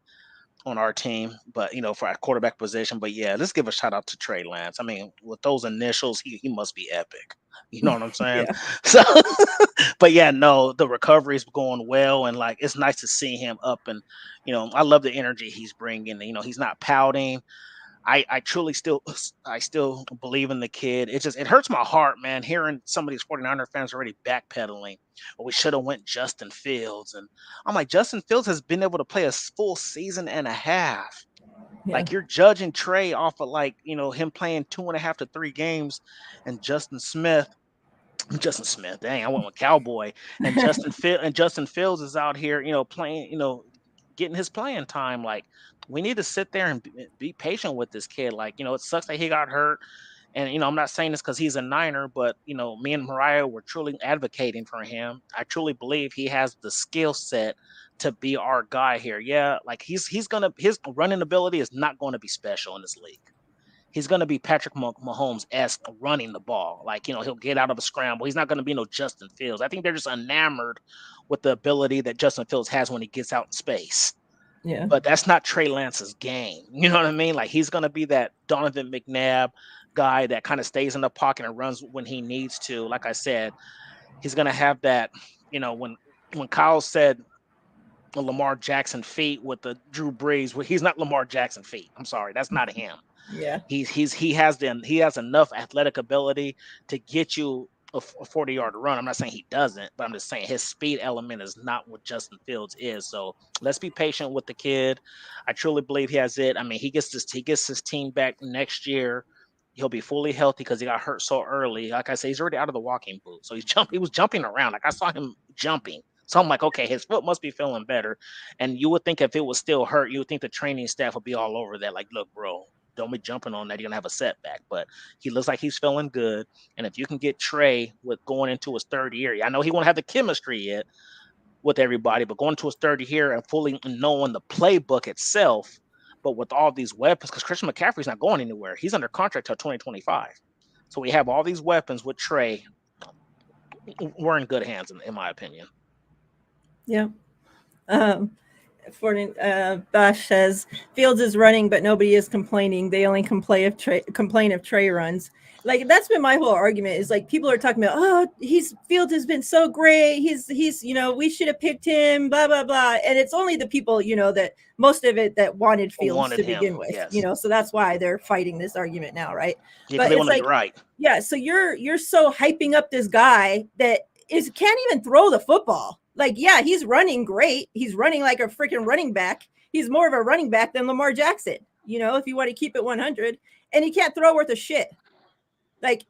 on our team, but for our quarterback position. But yeah, let's give a shout out to Trey Lance. I mean, with those initials, he must be epic. You know what I'm saying? Yeah. So, but yeah, no, the recovery is going well, and like it's nice to see him up, and I love the energy he's bringing. He's not pouting. I truly still believe in the kid. It hurts my heart, man, hearing some of these 49er fans already backpedaling. Or we should have went Justin Fields. And I'm like, Justin Fields has been able to play a full season and a half. Yeah. Like you're judging Trey off of like, him playing 2.5 to 3 games, and Justin Smith, dang, I went with Cowboy, and Justin Fields is out here, playing, getting his playing time. Like we need to sit there and be patient with this kid. Like it sucks that he got hurt, and I'm not saying this because he's a Niner, but me and Miriah were truly advocating for him. I truly believe he has the skill set to be our guy here. Yeah, like his running ability is not going to be special in this league. He's going to be Patrick Mahomes esque running the ball. Like, he'll get out of a scramble. He's not going to be no Justin Fields. I think they're just enamored with the ability that Justin Fields has when he gets out in space. Yeah. But that's not Trey Lance's game. You know what I mean? Like, he's going to be that Donovan McNabb guy that kind of stays in the pocket and runs when he needs to. Like I said, he's going to have that, when Kyle said Lamar Jackson feet with the Drew Brees, well, he's not Lamar Jackson feet. I'm sorry. That's not him. Yeah. He has enough athletic ability to get you a 40-yard run. I'm not saying he doesn't, but I'm just saying his speed element is not what Justin Fields is. So let's be patient with the kid. I truly believe he has it. I mean, he gets his team back next year. He'll be fully healthy because he got hurt so early. Like I say, he's already out of the walking boot. So he was jumping around. Like I saw him jumping. So I'm like, okay, his foot must be feeling better. And you would think if it was still hurt, you would think the training staff would be all over that. Like, look, bro, don't be jumping on that. You're gonna have a setback. But he looks like he's feeling good. And if you can get Trey with going into his third year, I know he won't have the chemistry yet with everybody, but going to his third year and fully knowing the playbook itself, but with all these weapons, because Christian McCaffrey's not going anywhere. He's under contract till 2025. So we have all these weapons with Trey. We're in good hands, in my opinion. Yeah. Um, Bosch says Fields is running, but nobody is complaining. They only complain if Trey runs. Like that's been my whole argument. Is like people are talking about, oh, Fields has been so great. He's we should have picked him. Blah blah blah. And it's only the people that most of it that wanted Fields to him, begin with. yes. So that's why they're fighting this argument now, right? Yeah, but they it's want to like, be right. Yeah, so you're so hyping up this guy that can't even throw the football. Like, yeah, he's running great. He's running like a freaking running back. He's more of a running back than Lamar Jackson, if you want to keep it 100. And he can't throw worth a shit. Like,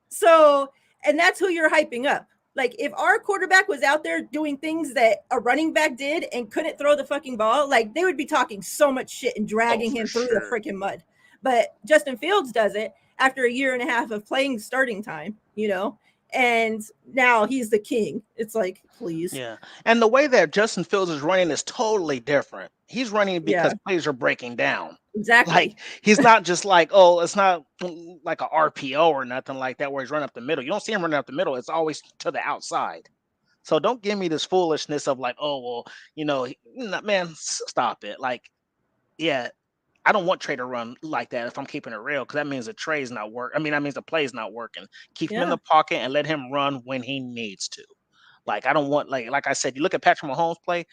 so, and that's who you're hyping up. Like, if our quarterback was out there doing things that a running back did and couldn't throw the fucking ball, like, they would be talking so much shit and dragging him through the freaking mud. But Justin Fields does it after a year and a half of playing starting time, and now he's the king. It's like, please. Yeah. And the way that Justin Fields is running is totally different. He's running because plays are breaking down. Exactly. Like he's not just like, oh, it's not like a RPO or nothing like that where he's running up the middle. You don't see him running up the middle. It's always to the outside. So don't give me this foolishness of like, oh well, man, stop it. Like, yeah, I don't want Trey to run like that if I'm keeping it real, because that means the tray's not working. I mean, that means the play's not working. Keep him in Yeah. the pocket and let him run when he needs to. Like, I don't want, like I said, you look at Patrick Mahomes play.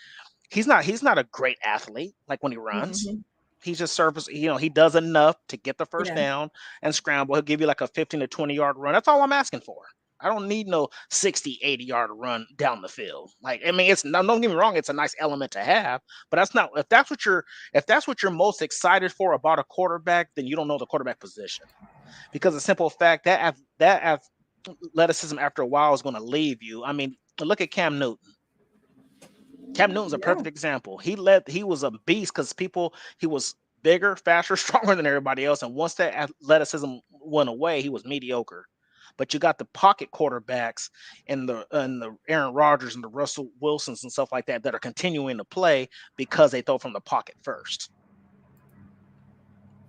He's not a great athlete. Like when he runs, Hmm. he's just surface. He does enough to get the first Yeah. down and scramble. He'll give you like a 15 to 20 yard run. That's all I'm asking for. I don't need no 60, 80 yard run down the field. Like, I mean, don't get me wrong, it's a nice element to have, but that's not if that's what you're most excited for about a quarterback, then you don't know the quarterback position. Because the simple fact that athleticism after a while is going to leave you. I mean, look at Cam Newton. Cam Newton's a Yeah. perfect example. He was a beast because he was bigger, faster, stronger than everybody else. And once that athleticism went away, he was mediocre. But you got the pocket quarterbacks and the Aaron Rodgers and the Russell Wilsons and stuff like that are continuing to play because they throw from the pocket first.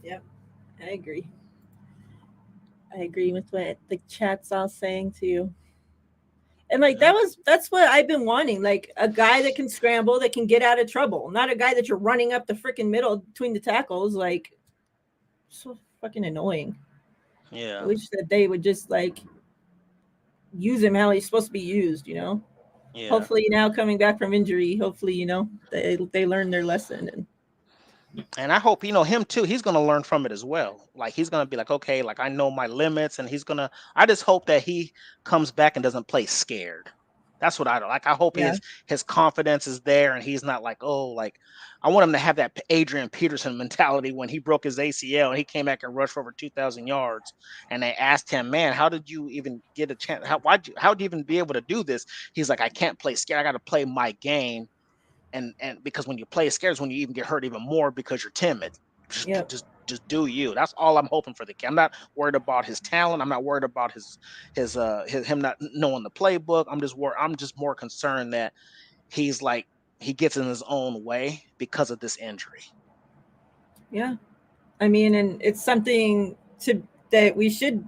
Yep. I agree. I agree with what the chat's all saying too. And like Yeah. that's what I've been wanting. Like a guy that can scramble, that can get out of trouble. Not a guy that you're running up the freaking middle between the tackles. Like, so fucking annoying. I Yeah. wish that they would just like use him how he's supposed to be used, you know? Yeah. Hopefully now coming back from injury, hopefully, they learn their lesson. And And I hope, him too, he's going to learn from it as well. Like, he's going to be like, okay, like I know my limits, and I just hope that he comes back and doesn't play scared. That's what I do. Like, I hope yeah. his confidence is there and he's not like, oh, like I want him to have that Adrian Peterson mentality when he broke his ACL and he came back and rushed for over 2,000 yards. And they asked him, man, how did you even get a chance? How'd you even be able to do this? He's like, I can't play scared. I got to play my game. And because when you play scared is when you even get hurt even more because you're timid. Just Yep. just do you. That's all I'm hoping for the kid. I'm not worried about his talent. I'm not worried about his him not knowing the playbook. I'm just more concerned that he's like he gets in his own way because of this injury. Yeah. I mean, and it's something to that we should,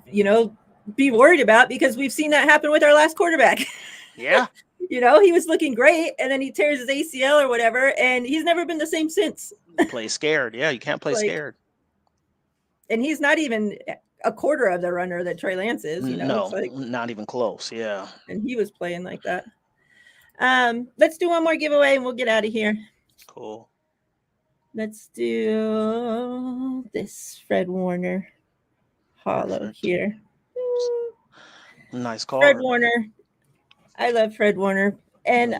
be worried about because we've seen that happen with our last quarterback. Yeah. He was looking great and then he tears his ACL or whatever, and he's never been the same since. You play scared. Yeah, you can't play Like, scared. and he's not even a quarter of the runner that Trey Lance is, it's No, like, not even close. Yeah. and he was playing like that. Let's do one more giveaway and we'll get out of here. Cool. Let's do this Fred Warner hollow Perfect. here. Nice Fred card. Warner. I love Fred Warner. And Me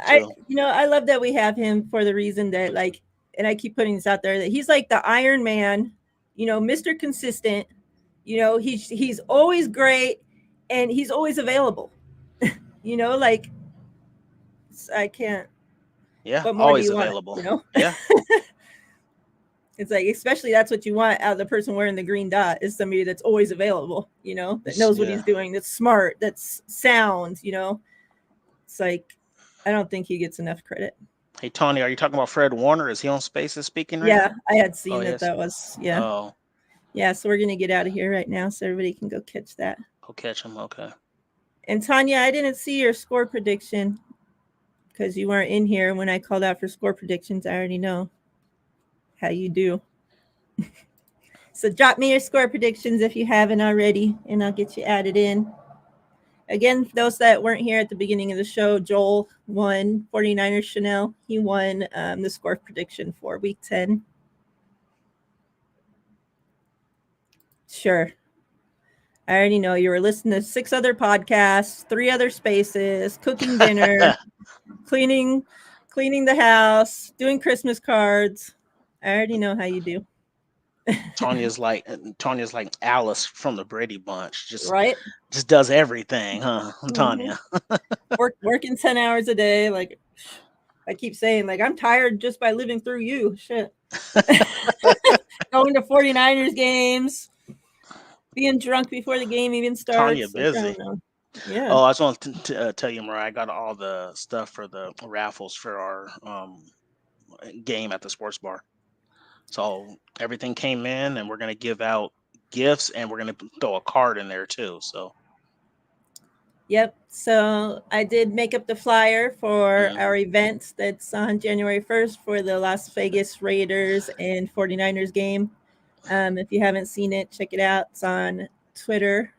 too. I love that we have him for the reason that, like, and I keep putting this out there, that he's like the Iron Man, Mr. Consistent. He's always great and he's always available. Like, I can't. Yeah, What more do always you want? available. Yeah. It's like, especially that's what you want out of the person wearing the green dot, is somebody that's always available, that knows what Yeah. he's doing, that's smart, that's sound, It's like, I don't think he gets enough credit. Hey, Tony, are you talking about Fred Warner? Is he on Spaces speaking right Yeah, now? I had seen Oh, yes. that was, yeah. Oh, Yeah, so we're going to get out of here right now so everybody can go catch that. I'll catch him. Okay. And Tanya, I didn't see your score prediction because you weren't in here when I called out for score predictions. I already know how you do. So drop me your score predictions if you haven't already, and I'll get you added in. Again, for those that weren't here at the beginning of the show, Joel won 49ers Chanel. He won the score prediction for week 10. Sure. I already know you were listening to 6 other podcasts, 3 other spaces, cooking dinner, cleaning the house, doing Christmas cards. I already know how you do. Tanya's like Alice from the Brady Bunch. Right? Just does everything, huh? Tanya. Working 10 hours a day. Like, I keep saying, like, I'm tired just by living through you. Shit. Going to 49ers games, being drunk before the game even starts. Tanya Like, busy. I don't know. Yeah. Oh, I just want to tell you, Miriah, I got all the stuff for the raffles for our game at the sports bar. So everything came in, and we're gonna give out gifts, and we're gonna throw a card in there too. So Yep. So I did make up the flyer for Mm. our event that's on January 1st for the Las Vegas Raiders and 49ers game. If you haven't seen it, check it out. It's on Twitter.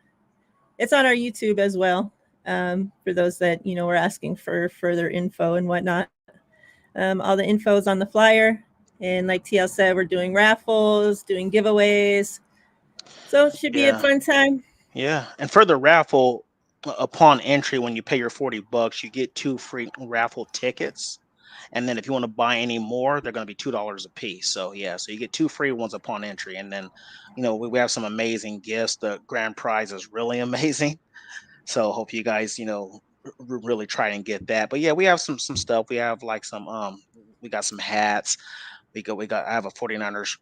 It's on our YouTube as well. For those that were asking for further info and whatnot. All the info is on the flyer. And like TL said, we're doing raffles, doing giveaways. So it should be a Yeah. fun time. Yeah. And for the raffle, upon entry, when you pay your $40, you get 2 free raffle tickets. And then if you want to buy any more, they're going to be $2 a piece. So yeah, so you get 2 free ones upon entry. And then, we have some amazing gifts. The grand prize is really amazing. So hope you guys, really try and get that. But yeah, we have some stuff. We have like we got some hats. I have a 49ers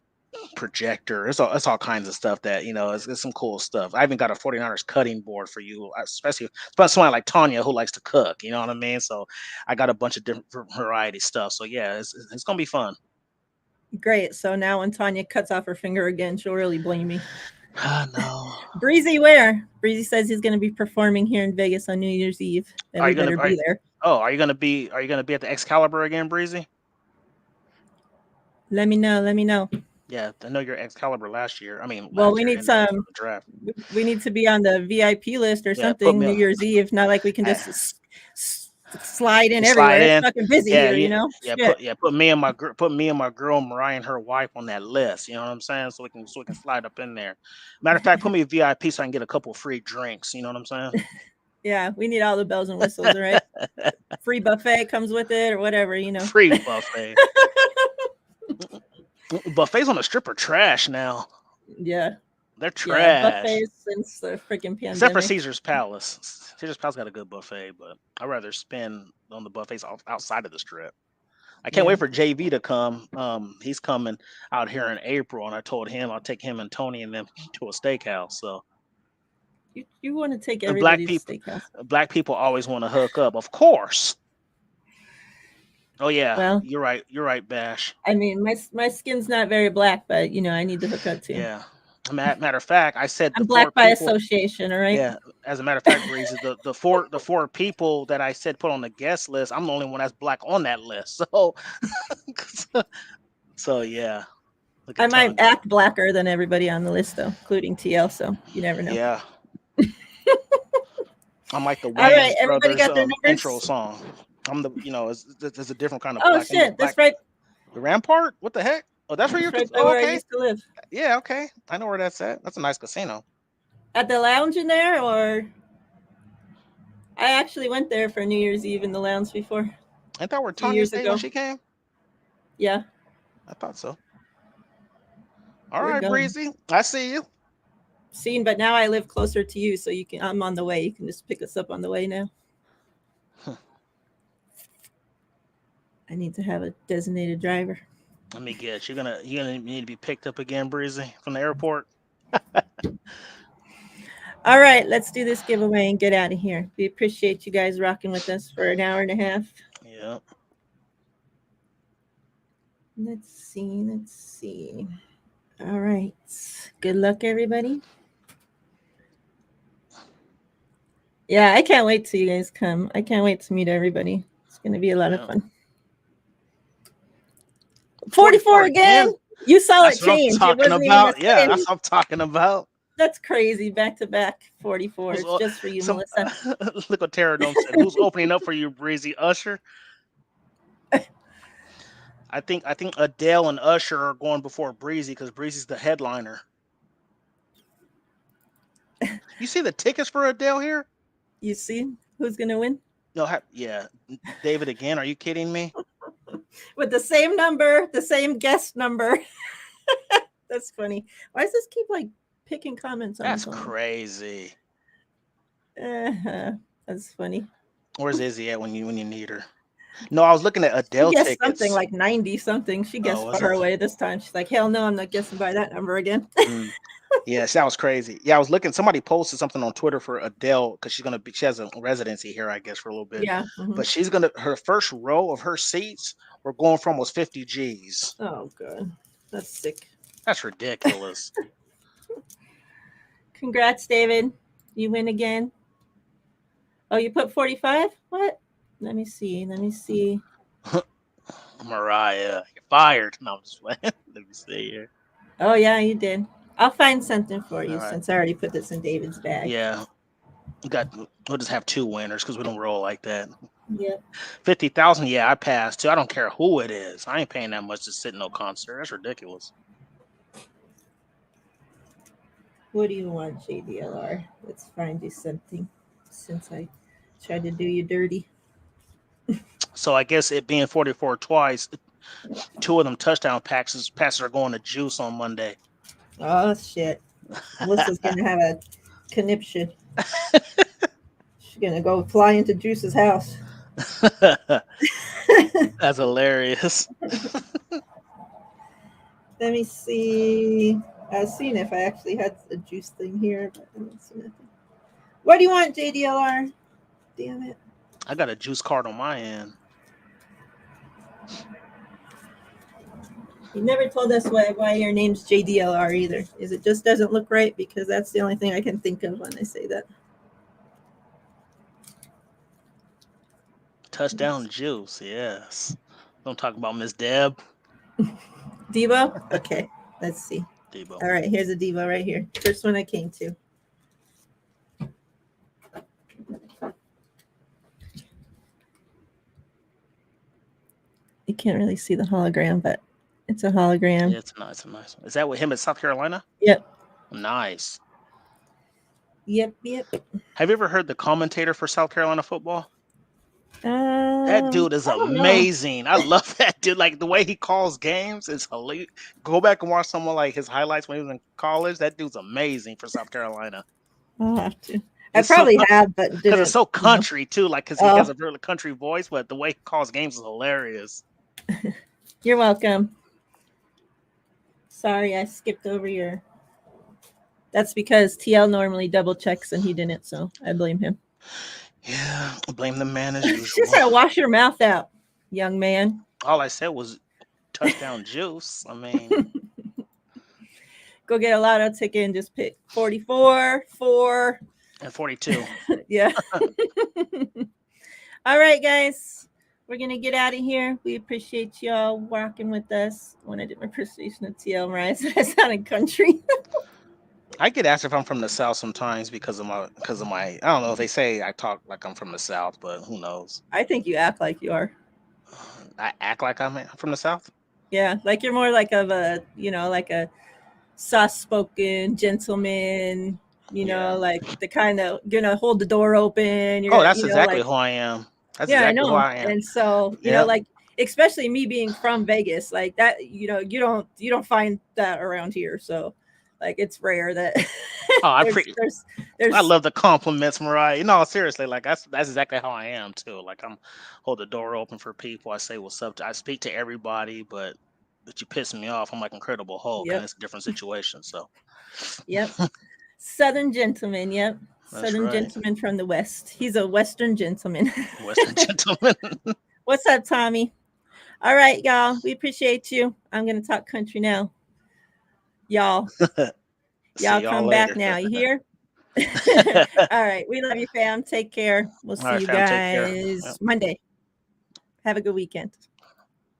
projector. It's all kinds of stuff that it's some cool stuff. I even got a 49ers cutting board for you, especially someone like Tanya who likes to cook. You know what I mean? So I got a bunch of different variety stuff. So yeah, it's gonna be fun. Great. So now when Tanya cuts off her finger again, she'll really blame me. No. Breezy, where? Breezy says he's going to be performing here in Vegas on New Year's Eve, and Are we you gonna? better be there. Are you gonna be? Are you gonna be at the Excalibur again, Breezy? Let me know. Let me know. Yeah, I know you're Excalibur last year. I mean, Well, last we year need in the some. draft. We need to be on the VIP list or Yeah, put something me New on. Year's Eve. Not like we can I, just slide in You slide everywhere. It's in. fucking busy Yeah, here, you know. Shit. put me and my girl Miriah and her wife on that list. You know what I'm saying? So we can slide up in there. Matter of fact, put me a VIP so I can get a couple free drinks. You know what I'm saying? Yeah, we need all the bells and whistles, all right? Free buffet comes with it or whatever, you know. Free buffet. Buffets on the strip are trash now. Yeah. They're Yeah, trash. buffets since the freaking Except for pandemic. Caesar's Palace. Caesar's Palace got a good buffet, but I'd rather spend on the buffets outside of the strip. I can't Yeah. wait for JV to come. He's coming out here in April, and I told him I'll take him and Tony and them to a steakhouse. So You want to take and everybody to steakhouse. black people always want to hook up, of course. Oh yeah, Well, you're right. You're right, Bash. I mean, my skin's not very black, but I need to hook up too. Yeah. Matter of fact, I said the I'm 4 black by people. association, all right? Yeah. As a matter of fact, Breezy, the four people that I said put on the guest list, I'm the only one that's black on that list. So yeah. Look I at might Tanya. act blacker than everybody on the list though, including TL, so you never know. Yeah. I'm like the All right, Wayans everybody brothers got their intro numbers? song. I'm there's a different kind of Oh black. I'm the shit, black. The Rampart? What the heck? Oh, that's where you're. that's right by Oh, where I okay. used to live. Yeah, okay. I know where that's at. That's a nice casino. At the lounge in there, or I actually went there for New Year's Eve in the lounge before, Ain't that where a few Tanya years stayed when ago. she came? Yeah, I thought so. All we're right, going. Breezy. I see you. Seen, but now I live closer to you, so I'm on the way. You can just pick us up on the way now. I need to have a designated driver. Let me guess. You gonna need to be picked up again, Breezy, from the airport. All right, let's do this giveaway and get out of here. We appreciate you guys rocking with us for an hour and a half. Yeah. Let's see. Let's see. All right. Good luck, everybody. Yeah, I can't wait till you guys come. I can't wait to meet everybody. It's going to be a lot of fun. 44 again? You saw That's it what I'm change. It talking wasn't even the about. Yeah, same. that's what I'm talking about. That's crazy. Back to back 44. Who's It's just for you, Melissa. Look what Tara Dome said. Who's opening up for you, Breezy? Usher? I think Adele and Usher are going before Breezy because Breezy's the headliner. You see the tickets for Adele here? You see who's going to win? No, yeah. David again. Are you kidding me? With the same number, the same guest number. That's funny. Why does this keep like picking comments on That's the phone? crazy. That's funny. Where's Izzy at when you need her? No, I was looking at Adele she guessed tickets. Something like 90 something. She guessed far away this time. She's like, hell no, I'm not guessing by that number again. Yes, that was crazy. Yeah, I was looking. Somebody posted something on Twitter for Adele because she has a residency here, I guess, for a little bit. Yeah. But her first row of her seats we're going from was 50 G's. Oh god, that's sick. That's ridiculous. Congrats, David. You win again. Oh, you put 45? What? Let me see. Miriah, you're fired. No, I'm just playing. Let me see here. Oh, yeah, you did. I'll find something for you All right. since I already put this in David's bag. Yeah. We'll just have 2 winners because we don't roll like that. Yep. 50,000. Yeah, I passed too. I don't care who it is. I ain't paying that much to sit in no concert. That's ridiculous. What do you want, JDLR? Let's find you something since I tried to do you dirty. So I guess it being 44 twice, 2 of them touchdown passes are going to Juice on Monday. Oh, shit. Melissa's going to have a conniption. She's going to go fly into Juice's house. That's hilarious. Let me see. I was seeing if I actually had a Juice thing here, but I don't see nothing. What do you want, JDLR? Damn it. I got a Juice card on my end. You never told us why your name's JDLR either. Is it just doesn't look right? Because that's the only thing I can think of when I say that. Touchdown Juice, yes. Don't talk about Miss Deb. Devo? Okay, let's see. Debo. All right, here's a Devo right here. First one I came to. You can't really see the hologram, but it's a hologram. Yeah, it's a nice one. Is that with him in South Carolina? Yep. Nice. Yep. Have you ever heard the commentator for South Carolina football? That That dude is amazing. I love that dude. Like the way he calls games is hilarious. Go back and watch someone like his highlights when he was in college. That dude's amazing for South Carolina. I'll have to. I probably have, but because it's so country too. Like because he has a really country voice, but the way he calls games is hilarious. You're welcome. Sorry, I skipped over your. That's because TL normally double checks and he didn't, so I blame him. Yeah, blame the man as usual. Just gotta wash your mouth out, young man. All I said was touchdown Juice. I mean, go get a lotto ticket and just pick 44, 4, and 42. Yeah. All right, guys. We're going to get out of here. We appreciate y'all rocking with us. When I did my presentation at TL, Miriah said I sounded country. I get asked if I'm from the South sometimes because of my I don't know if they say I talk like I'm from the South, but who knows? I think you act like you are. I act like I'm from the South? Yeah, like you're more like of a, like a soft-spoken gentleman, like the kind of gonna hold the door open. You're, that's exactly who I am. That's exactly who I am. And so, you know, like especially me being from Vegas, like that, you don't find that around here. So like it's rare that I love the compliments, Miriah. No, seriously, like that's exactly how I am too. Like I'm hold the door open for people. I say what's up. I speak to everybody, but you piss me off, I'm like Incredible Hulk, and it's a different situation. So Yep. Southern gentleman, yep. That's Southern gentleman from the West. He's a Western gentleman. Western gentleman. What's up, Tommy? All right, y'all. We appreciate you. I'm gonna talk country now. Y'all come back now. You hear? All right. We love you, fam. Take care. We'll see you guys Monday. Have a good weekend.